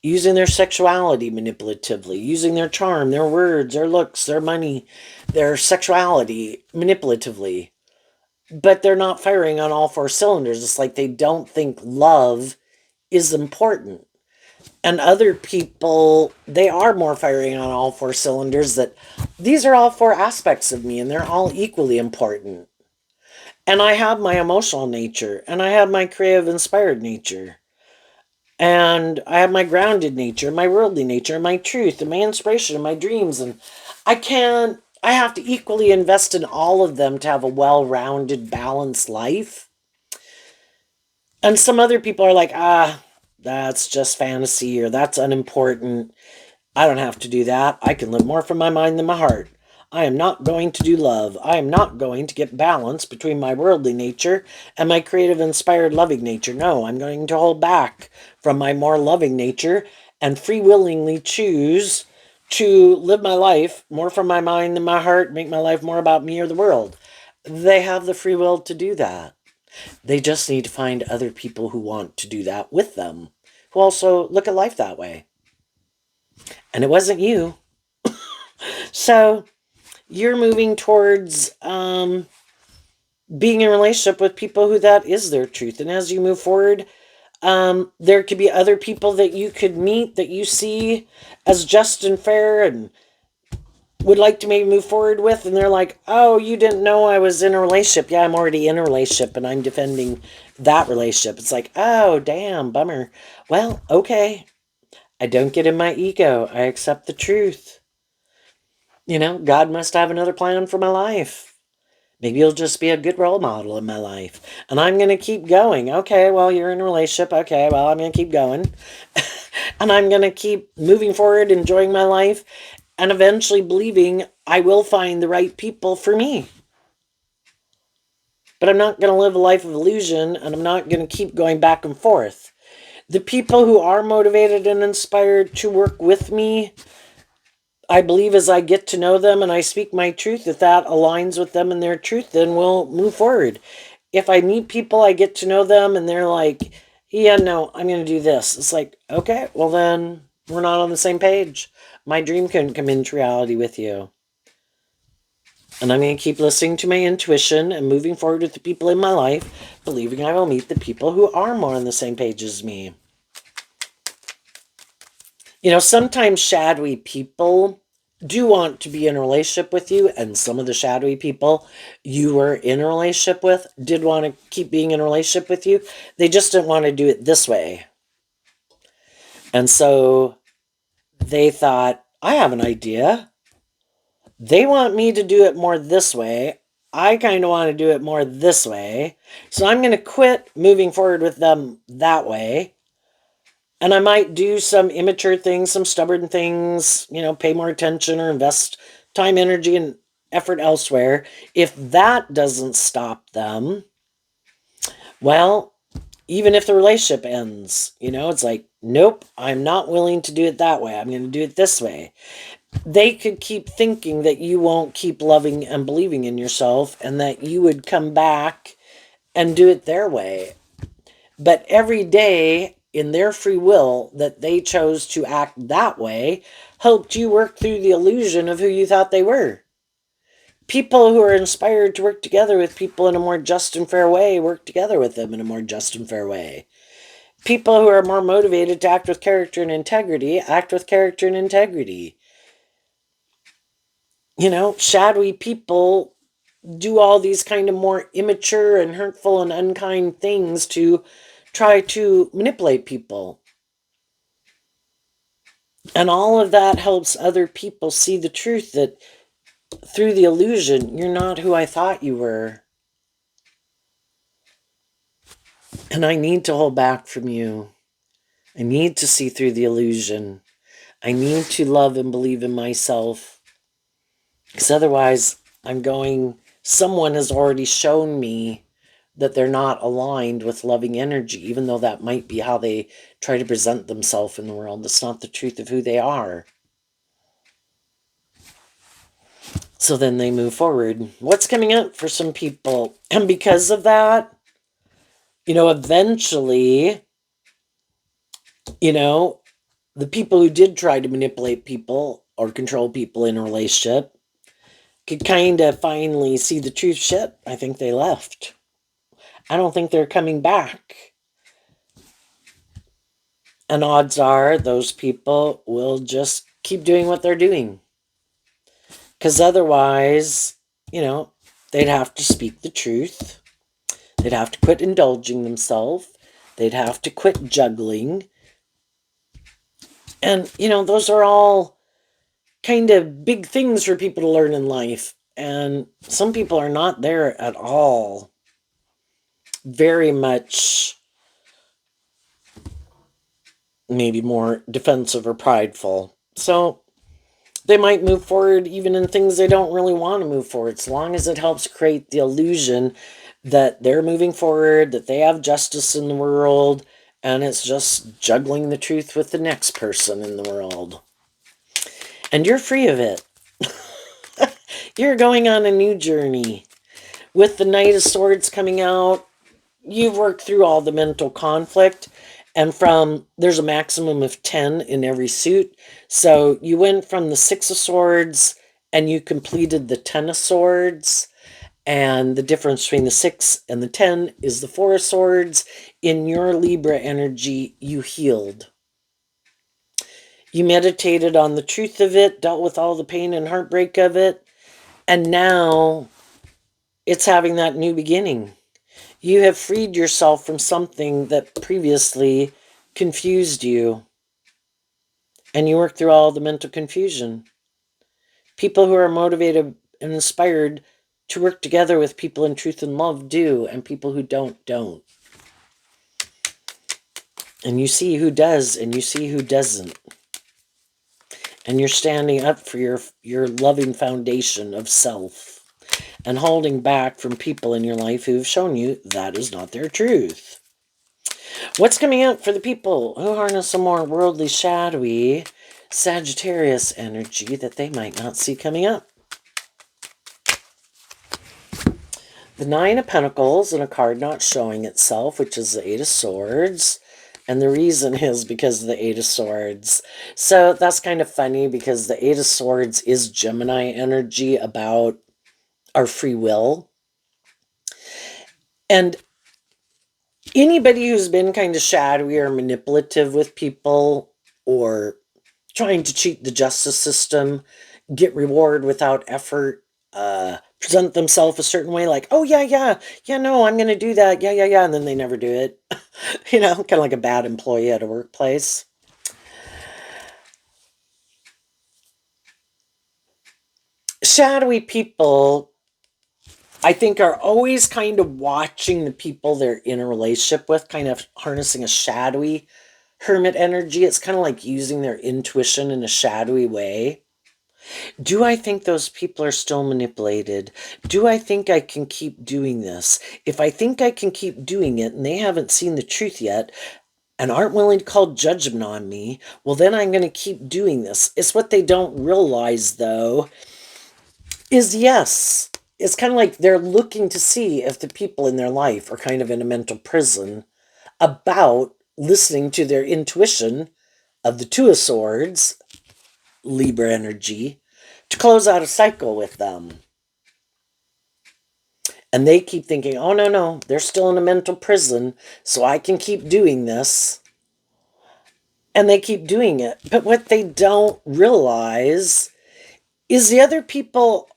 using their sexuality manipulatively, using their charm, their words, their looks, their money, their sexuality manipulatively. But they're not firing on all four cylinders. It's like they don't think love is important. And other people, they are more firing on all four cylinders, that these are all four aspects of me and they're all equally important. And I have my emotional nature, and I have my creative, inspired nature. And I have my grounded nature, my worldly nature, my truth, and my inspiration, and my dreams. And I have to equally invest in all of them to have a well-rounded, balanced life. And some other people are like, that's just fantasy, or that's unimportant. I don't have to do that. I can live more from my mind than my heart. I am not going to do love. I am not going to get balance between my worldly nature and my creative, inspired, loving nature. No, I'm going to hold back from my more loving nature and free willingly choose to live my life more from my mind than my heart, make my life more about me or the world. They have the free will to do that. They just need to find other people who want to do that with them, who also look at life that way. And it wasn't you. So you're moving towards being in a relationship with people who that is their truth. And as you move forward, there could be other people that you could meet that you see as just and fair and would like to maybe move forward with, and they're like, oh, you didn't know I was in a relationship. Yeah, I'm already in a relationship and I'm defending that relationship. It's like, oh, damn, bummer. Well, okay. I don't get in my ego. I accept the truth. God must have another plan for my life. Maybe you'll just be a good role model in my life. And I'm going to keep going. Okay, well, you're in a relationship. Okay, well, I'm going to keep going. And I'm going to keep moving forward, enjoying my life, and eventually believing I will find the right people for me. But I'm not going to live a life of illusion, and I'm not going to keep going back and forth. The people who are motivated and inspired to work with me, I believe as I get to know them and I speak my truth, if that aligns with them and their truth, then we'll move forward. If I meet people, I get to know them and they're like, yeah, no, I'm going to do this. It's like, okay, well then we're not on the same page. My dream couldn't come into reality with you. And I'm going to keep listening to my intuition and moving forward with the people in my life, believing I will meet the people who are more on the same page as me. Sometimes shadowy people do want to be in a relationship with you, and some of the shadowy people you were in a relationship with did want to keep being in a relationship with you. They just didn't want to do it this way. And so they thought, I have an idea. They want me to do it more this way. I kind of want to do it more this way. So I'm going to quit moving forward with them that way. And I might do some immature things, some stubborn things, pay more attention or invest time, energy, and effort elsewhere. If that doesn't stop them, well, even if the relationship ends, it's like, nope, I'm not willing to do it that way. I'm going to do it this way. They could keep thinking that you won't keep loving and believing in yourself and that you would come back and do it their way. But every day in their free will that they chose to act that way helped you work through the illusion of who you thought they were. People who are inspired to work together with people in a more just and fair way work together with them in a more just and fair way. People who are more motivated to act with character and integrity act with character and integrity. Shadowy people do all these kind of more immature and hurtful and unkind things to try to manipulate people. And all of that helps other people see the truth that through the illusion, you're not who I thought you were. And I need to hold back from you. I need to see through the illusion. I need to love and believe in myself. Because otherwise, someone has already shown me that they're not aligned with loving energy, even though that might be how they try to present themselves in the world. That's not the truth of who they are. So then they move forward. What's coming up for some people? And because of that, eventually, the people who did try to manipulate people or control people in a relationship could kind of finally see the truth. Shit, I think they left. I don't think they're coming back. And odds are those people will just keep doing what they're doing. Because otherwise, they'd have to speak the truth. They'd have to quit indulging themselves. They'd have to quit juggling. And, those are all kind of big things for people to learn in life. And some people are not there at all. Very much maybe more defensive or prideful. So They might move forward even in things they don't really want to move forward, as long as it helps create the illusion that they're moving forward, that they have justice in the world, and it's just juggling the truth with the next person in the world. And you're free of it. You're going on a new journey. With the Knight of Swords coming out, you've worked through all the mental conflict, and there's a maximum of 10 in every suit. So you went from the 6 of Swords and you completed the 10 of Swords, and the difference between the 6 and the 10 is the 4 of Swords. In your Libra energy, you healed. You meditated on the truth of it, dealt with all the pain and heartbreak of it, and now it's having that new beginning. You have freed yourself from something that previously confused you, and you work through all the mental confusion. People who are motivated and inspired to work together with people in truth and love do, and people who don't. And you see who does, and you see who doesn't. And you're standing up for your loving foundation of self, and holding back from people in your life who've shown you that is not their truth. What's coming up for the people who harness a more worldly, shadowy Sagittarius energy that they might not see coming up? The Nine of Pentacles and a card not showing itself, which is the Eight of Swords. And the reason is because of the Eight of Swords. So that's kind of funny, because the Eight of Swords is Gemini energy, about our free will. And anybody who's been kind of shadowy or manipulative with people, or trying to cheat the justice system, get reward without effort, present themselves a certain way, like, oh yeah, no, I'm going to do that, yeah, and then they never do it. You know, kind of like a bad employee at a workplace. Shadowy people, I think, are always kind of watching the people they're in a relationship with, kind of harnessing a shadowy hermit energy. It's kind of like using their intuition in a shadowy way. Do I think those people are still manipulated? Do I think I can keep doing this? If I think I can keep doing it and they haven't seen the truth yet and aren't willing to call judgment on me, well, then I'm going to keep doing this. It's what they don't realize, though, is yes. It's kind of like they're looking to see if the people in their life are kind of in a mental prison about listening to their intuition of the Two of Swords, Libra energy, to close out a cycle with them. And they keep thinking, oh, no, they're still in a mental prison, so I can keep doing this. And they keep doing it. But what they don't realize is the other people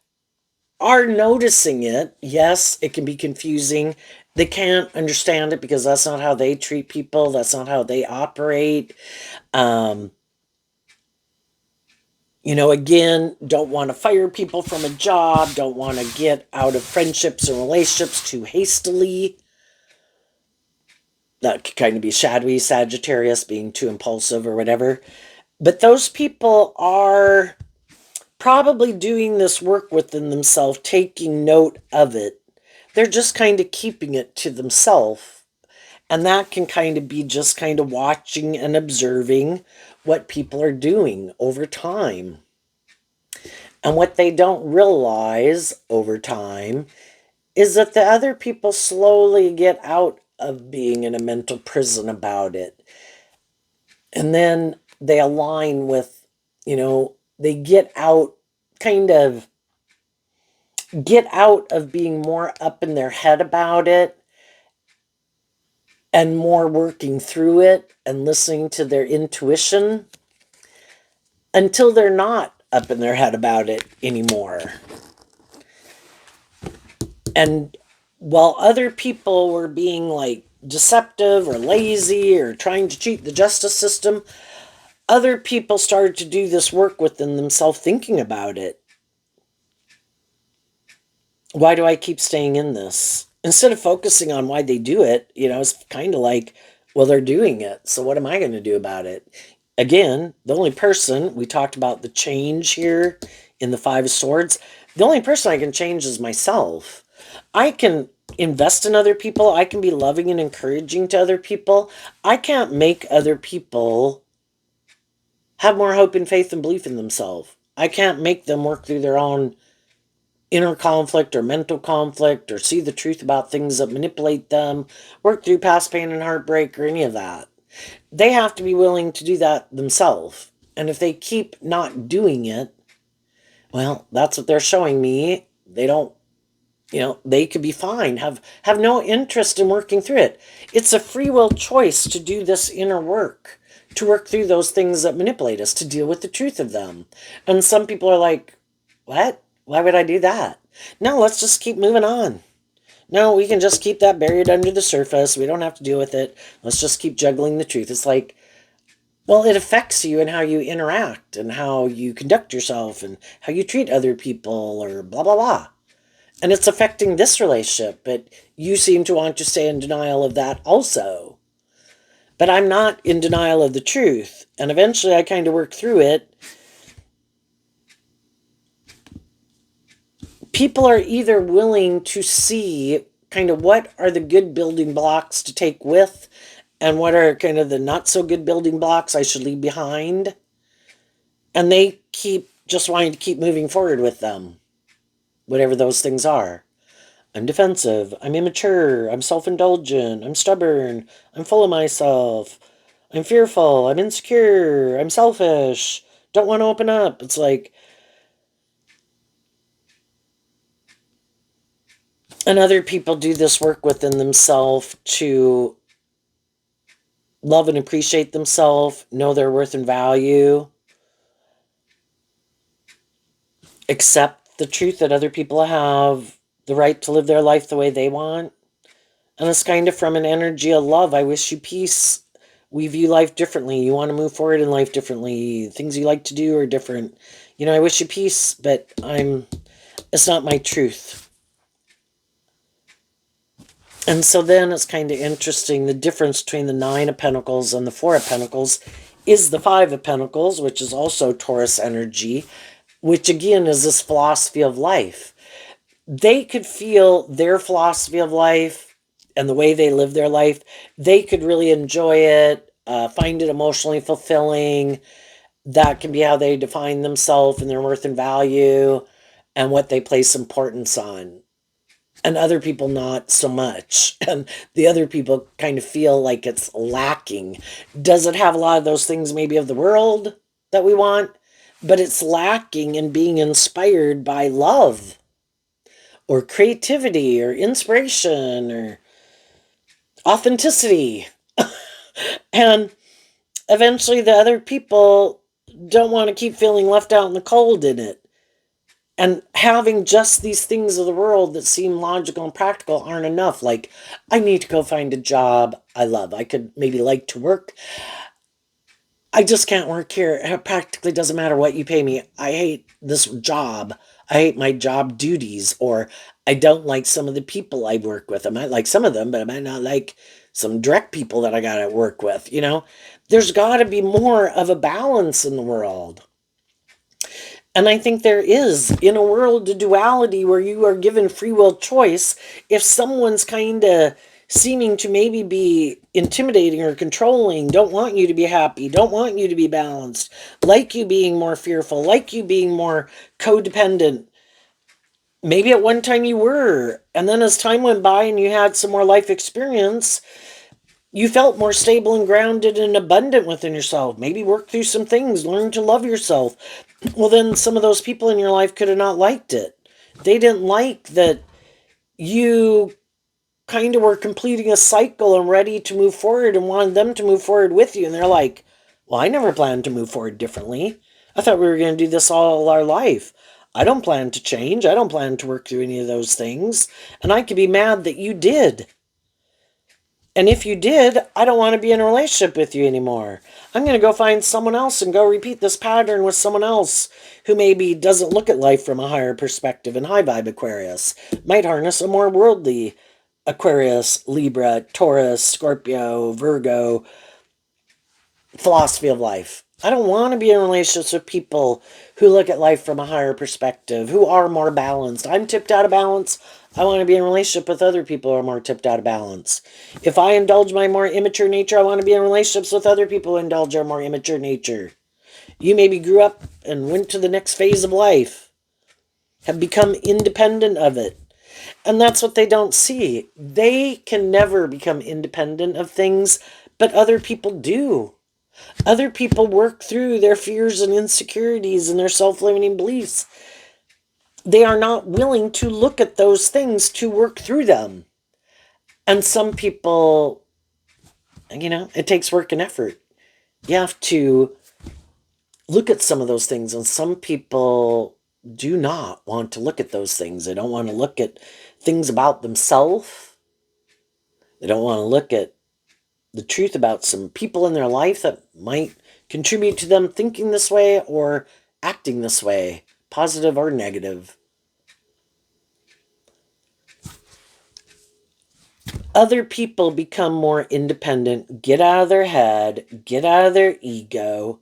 are noticing it. Yes, it can be confusing. They can't understand it because that's not how they treat people. That's not how they operate. You know, again, don't want to fire people from a job, don't want to get out of friendships and relationships too hastily. That could kind of be shadowy Sagittarius, being too impulsive or whatever. But those people are probably doing this work within themselves, taking note of it. They're just kind of keeping it to themselves. And that can kind of be just kind of watching and observing what people are doing over time. And what they don't realize over time is that the other people slowly get out of being in a mental prison about it. And then they align with, you know, they get out, kind of get out of being more up in their head about it and more working through it and listening to their intuition, until they're not up in their head about it anymore. And while other people were being like deceptive or lazy or trying to cheat the justice system, other people started to do this work within themselves, thinking about it. Why do I keep staying in this? Instead of focusing on why they do it, you know, it's kind of like, well, they're doing it, so what am I going to do about it? Again, the only person, we talked about the change here in the Five of Swords, the only person I can change is myself. I can invest in other people. I can be loving and encouraging to other people. I can't make other people have more hope and faith and belief in themselves. I can't make them work through their own inner conflict or mental conflict or see the truth about things that manipulate them, work through past pain and heartbreak or any of that. They have to be willing to do that themselves. And if they keep not doing it, well, that's what they're showing me. They don't, they could be fine, have no interest in working through it. It's a free will choice to do this inner work, to work through those things that manipulate us, to deal with the truth of them. And some people are like, what? Why would I do that? No, let's just keep moving on. No, we can just keep that buried under the surface. We don't have to deal with it. Let's just keep juggling the truth. It's like, well, it affects you and how you interact and how you conduct yourself and how you treat other people or blah, blah, blah. And it's affecting this relationship, but you seem to want to stay in denial of that also. But I'm not in denial of the truth. And eventually I kind of work through it. People are either willing to see kind of what are the good building blocks to take with and what are kind of the not so good building blocks I should leave behind. And they keep just wanting to keep moving forward with them, whatever those things are. I'm defensive, I'm immature, I'm self-indulgent, I'm stubborn, I'm full of myself, I'm fearful, I'm insecure, I'm selfish, don't want to open up. It's like, and other people do this work within themselves to love and appreciate themselves, know their worth and value, accept the truth that other people have the right to live their life the way they want. And it's kind of from an energy of love. I wish you peace. We view life differently. You want to move forward in life differently. Things you like to do are different. I wish you peace, but it's not my truth. And so then it's kind of interesting. The difference between the Nine of Pentacles and the Four of Pentacles is the Five of Pentacles, which is also Taurus energy, which again is this philosophy of life. They could feel their philosophy of life and the way they live their life. They could really enjoy it, find it emotionally fulfilling. That can be how they define themselves and their worth and value and what they place importance on. And other people not so much. And the other people kind of feel like it's lacking. Does it have a lot of those things maybe of the world that we want? But it's lacking in being inspired by love or creativity or inspiration or authenticity. And eventually the other people don't want to keep feeling left out in the cold in it. And having just these things of the world that seem logical and practical aren't enough. Like, I need to go find a job I love. I could maybe like to work. I just can't work here. It practically doesn't matter what you pay me. I hate this job. I hate my job duties. Or I don't like some of the people I work with. I might like some of them, but I might not like some direct people that I got to work with. There's got to be more of a balance in the world. And I think there is, in a world of duality where you are given free will choice. If someone's kind of seeming to maybe be intimidating or controlling, don't want you to be happy, don't want you to be balanced, like you being more fearful, like you being more codependent. Maybe at one time you were, and then as time went by and you had some more life experience, you felt more stable and grounded and abundant within yourself. Maybe work through some things, learn to love yourself. Well, then some of those people in your life could have not liked it. They didn't like that you kind of were completing a cycle and ready to move forward and wanted them to move forward with you. And they're like, well, I never planned to move forward differently. I thought we were going to do this all our life. I don't plan to change. I don't plan to work through any of those things. And I could be mad that you did. And if you did, I don't want to be in a relationship with you anymore. I'm going to go find someone else and go repeat this pattern with someone else who maybe doesn't look at life from a higher perspective and high vibe Aquarius. Might harness a more worldly Aquarius, Libra, Taurus, Scorpio, Virgo. philosophy of life. I don't want to be in relationships with people who look at life from a higher perspective, who are more balanced. I'm tipped out of balance. I want to be in a relationship with other people who are more tipped out of balance. If I indulge my more immature nature, I want to be in relationships with other people who indulge their more immature nature. You maybe grew up and went to the next phase of life, have become independent of it. And that's what they don't see. They can never become independent of things, but other people do. Other people work through their fears and insecurities and their self limiting beliefs. They are not willing to look at those things to work through them. And some people, it takes work and effort. You have to look at some of those things, and some people do not want to look at those things. They don't want to look at things about themselves. They don't want to look at the truth about some people in their life that might contribute to them thinking this way or acting this way, positive or negative. Other people become more independent, get out of their head, get out of their ego.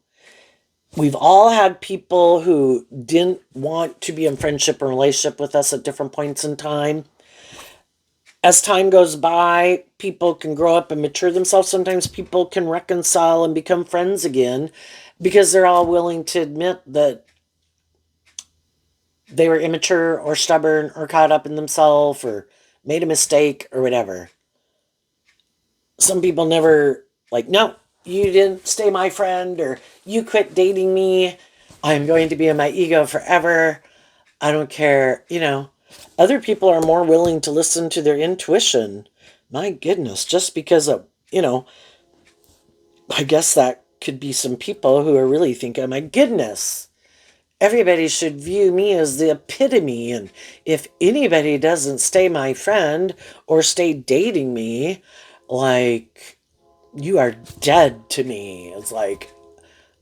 We've all had people who didn't want to be in friendship or relationship with us at different points in time. As time goes by, people can grow up and mature themselves. Sometimes people can reconcile and become friends again because they're all willing to admit that they were immature or stubborn or caught up in themselves or made a mistake or whatever. Some people never, like, no, you didn't stay my friend, or you quit dating me. I'm going to be in my ego forever. I don't care. Other people are more willing to listen to their intuition. My goodness, just because of, I guess that could be some people who are really thinking, my goodness, everybody should view me as the epitome. And if anybody doesn't stay my friend or stay dating me, like, you are dead to me. It's like,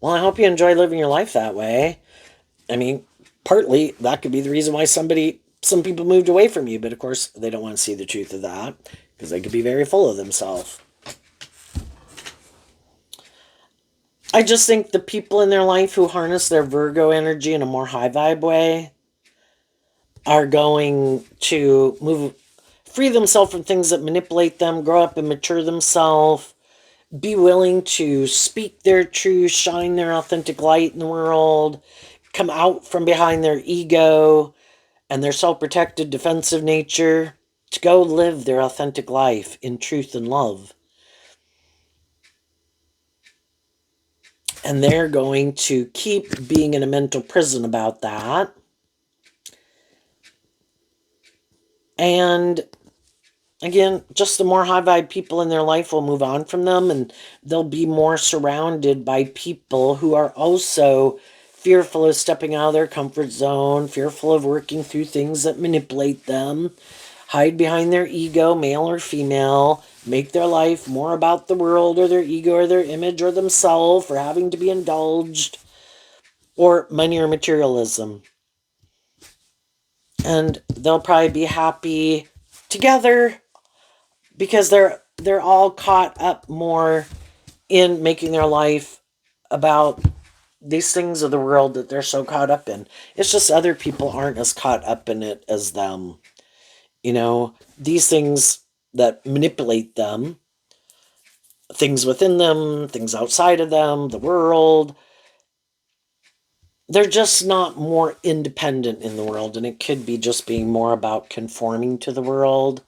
well, I hope you enjoy living your life that way. I mean, partly that could be the reason why some people moved away from you, but of course they don't want to see the truth of that because they could be very full of themselves. I just think the people in their life who harness their Virgo energy in a more high vibe way are going to free themselves from things that manipulate them, grow up and mature themselves, be willing to speak their truth, shine their authentic light in the world, come out from behind their ego and their self-protected defensive nature to go live their authentic life in truth and love. And they're going to keep being in a mental prison about that. And again, just the more high vibe people in their life will move on from them, and they'll be more surrounded by people who are also fearful of stepping out of their comfort zone, fearful of working through things that manipulate them, hide behind their ego, male or female, make their life more about the world or their ego or their image or themselves, or having to be indulged, or money or materialism. And they'll probably be happy together because they're all caught up more in making their life about these things of the world that they're so caught up in. It's just other people aren't as caught up in it as them. These things that manipulate them, things within them, things outside of them, the world, they're just not more independent in the world. And it could be just being more about conforming to the world,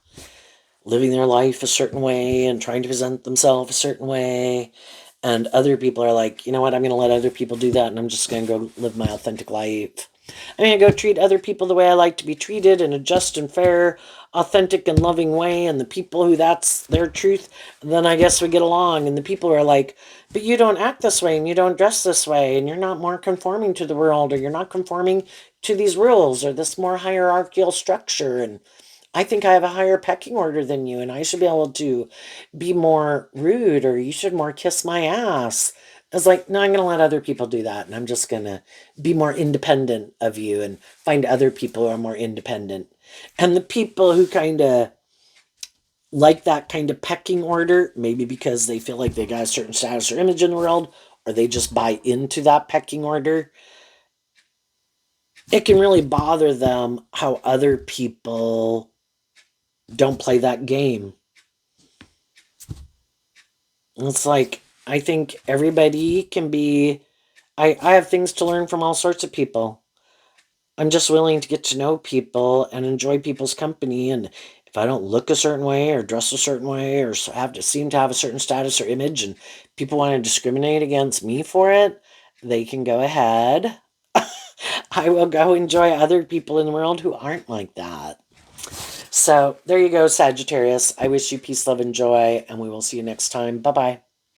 living their life a certain way and trying to present themselves a certain way. And other people are like, you know what, I'm going to let other people do that, and I'm just going to go live my authentic life. I'm going to go treat other people the way I like to be treated, in a just and fair, authentic and loving way. And the people who that's their truth, then I guess we get along. And the people who are like, but you don't act this way and you don't dress this way and you're not more conforming to the world, or you're not conforming to these rules or this more hierarchical structure, and I think I have a higher pecking order than you, and I should be able to be more rude, or you should more kiss my ass. It's like, no, I'm going to let other people do that, and I'm just going to be more independent of you and find other people who are more independent. And the people who kind of like that kind of pecking order, maybe because they feel like they got a certain status or image in the world, or they just buy into that pecking order, it can really bother them how other people don't play that game. It's like, I think everybody can be, I have things to learn from all sorts of people. I'm just willing to get to know people and enjoy people's company. And if I don't look a certain way or dress a certain way or have to seem to have a certain status or image and people want to discriminate against me for it, they can go ahead. I will go enjoy other people in the world who aren't like that. So there you go, Sagittarius. I wish you peace, love, and joy, and we will see you next time. Bye bye.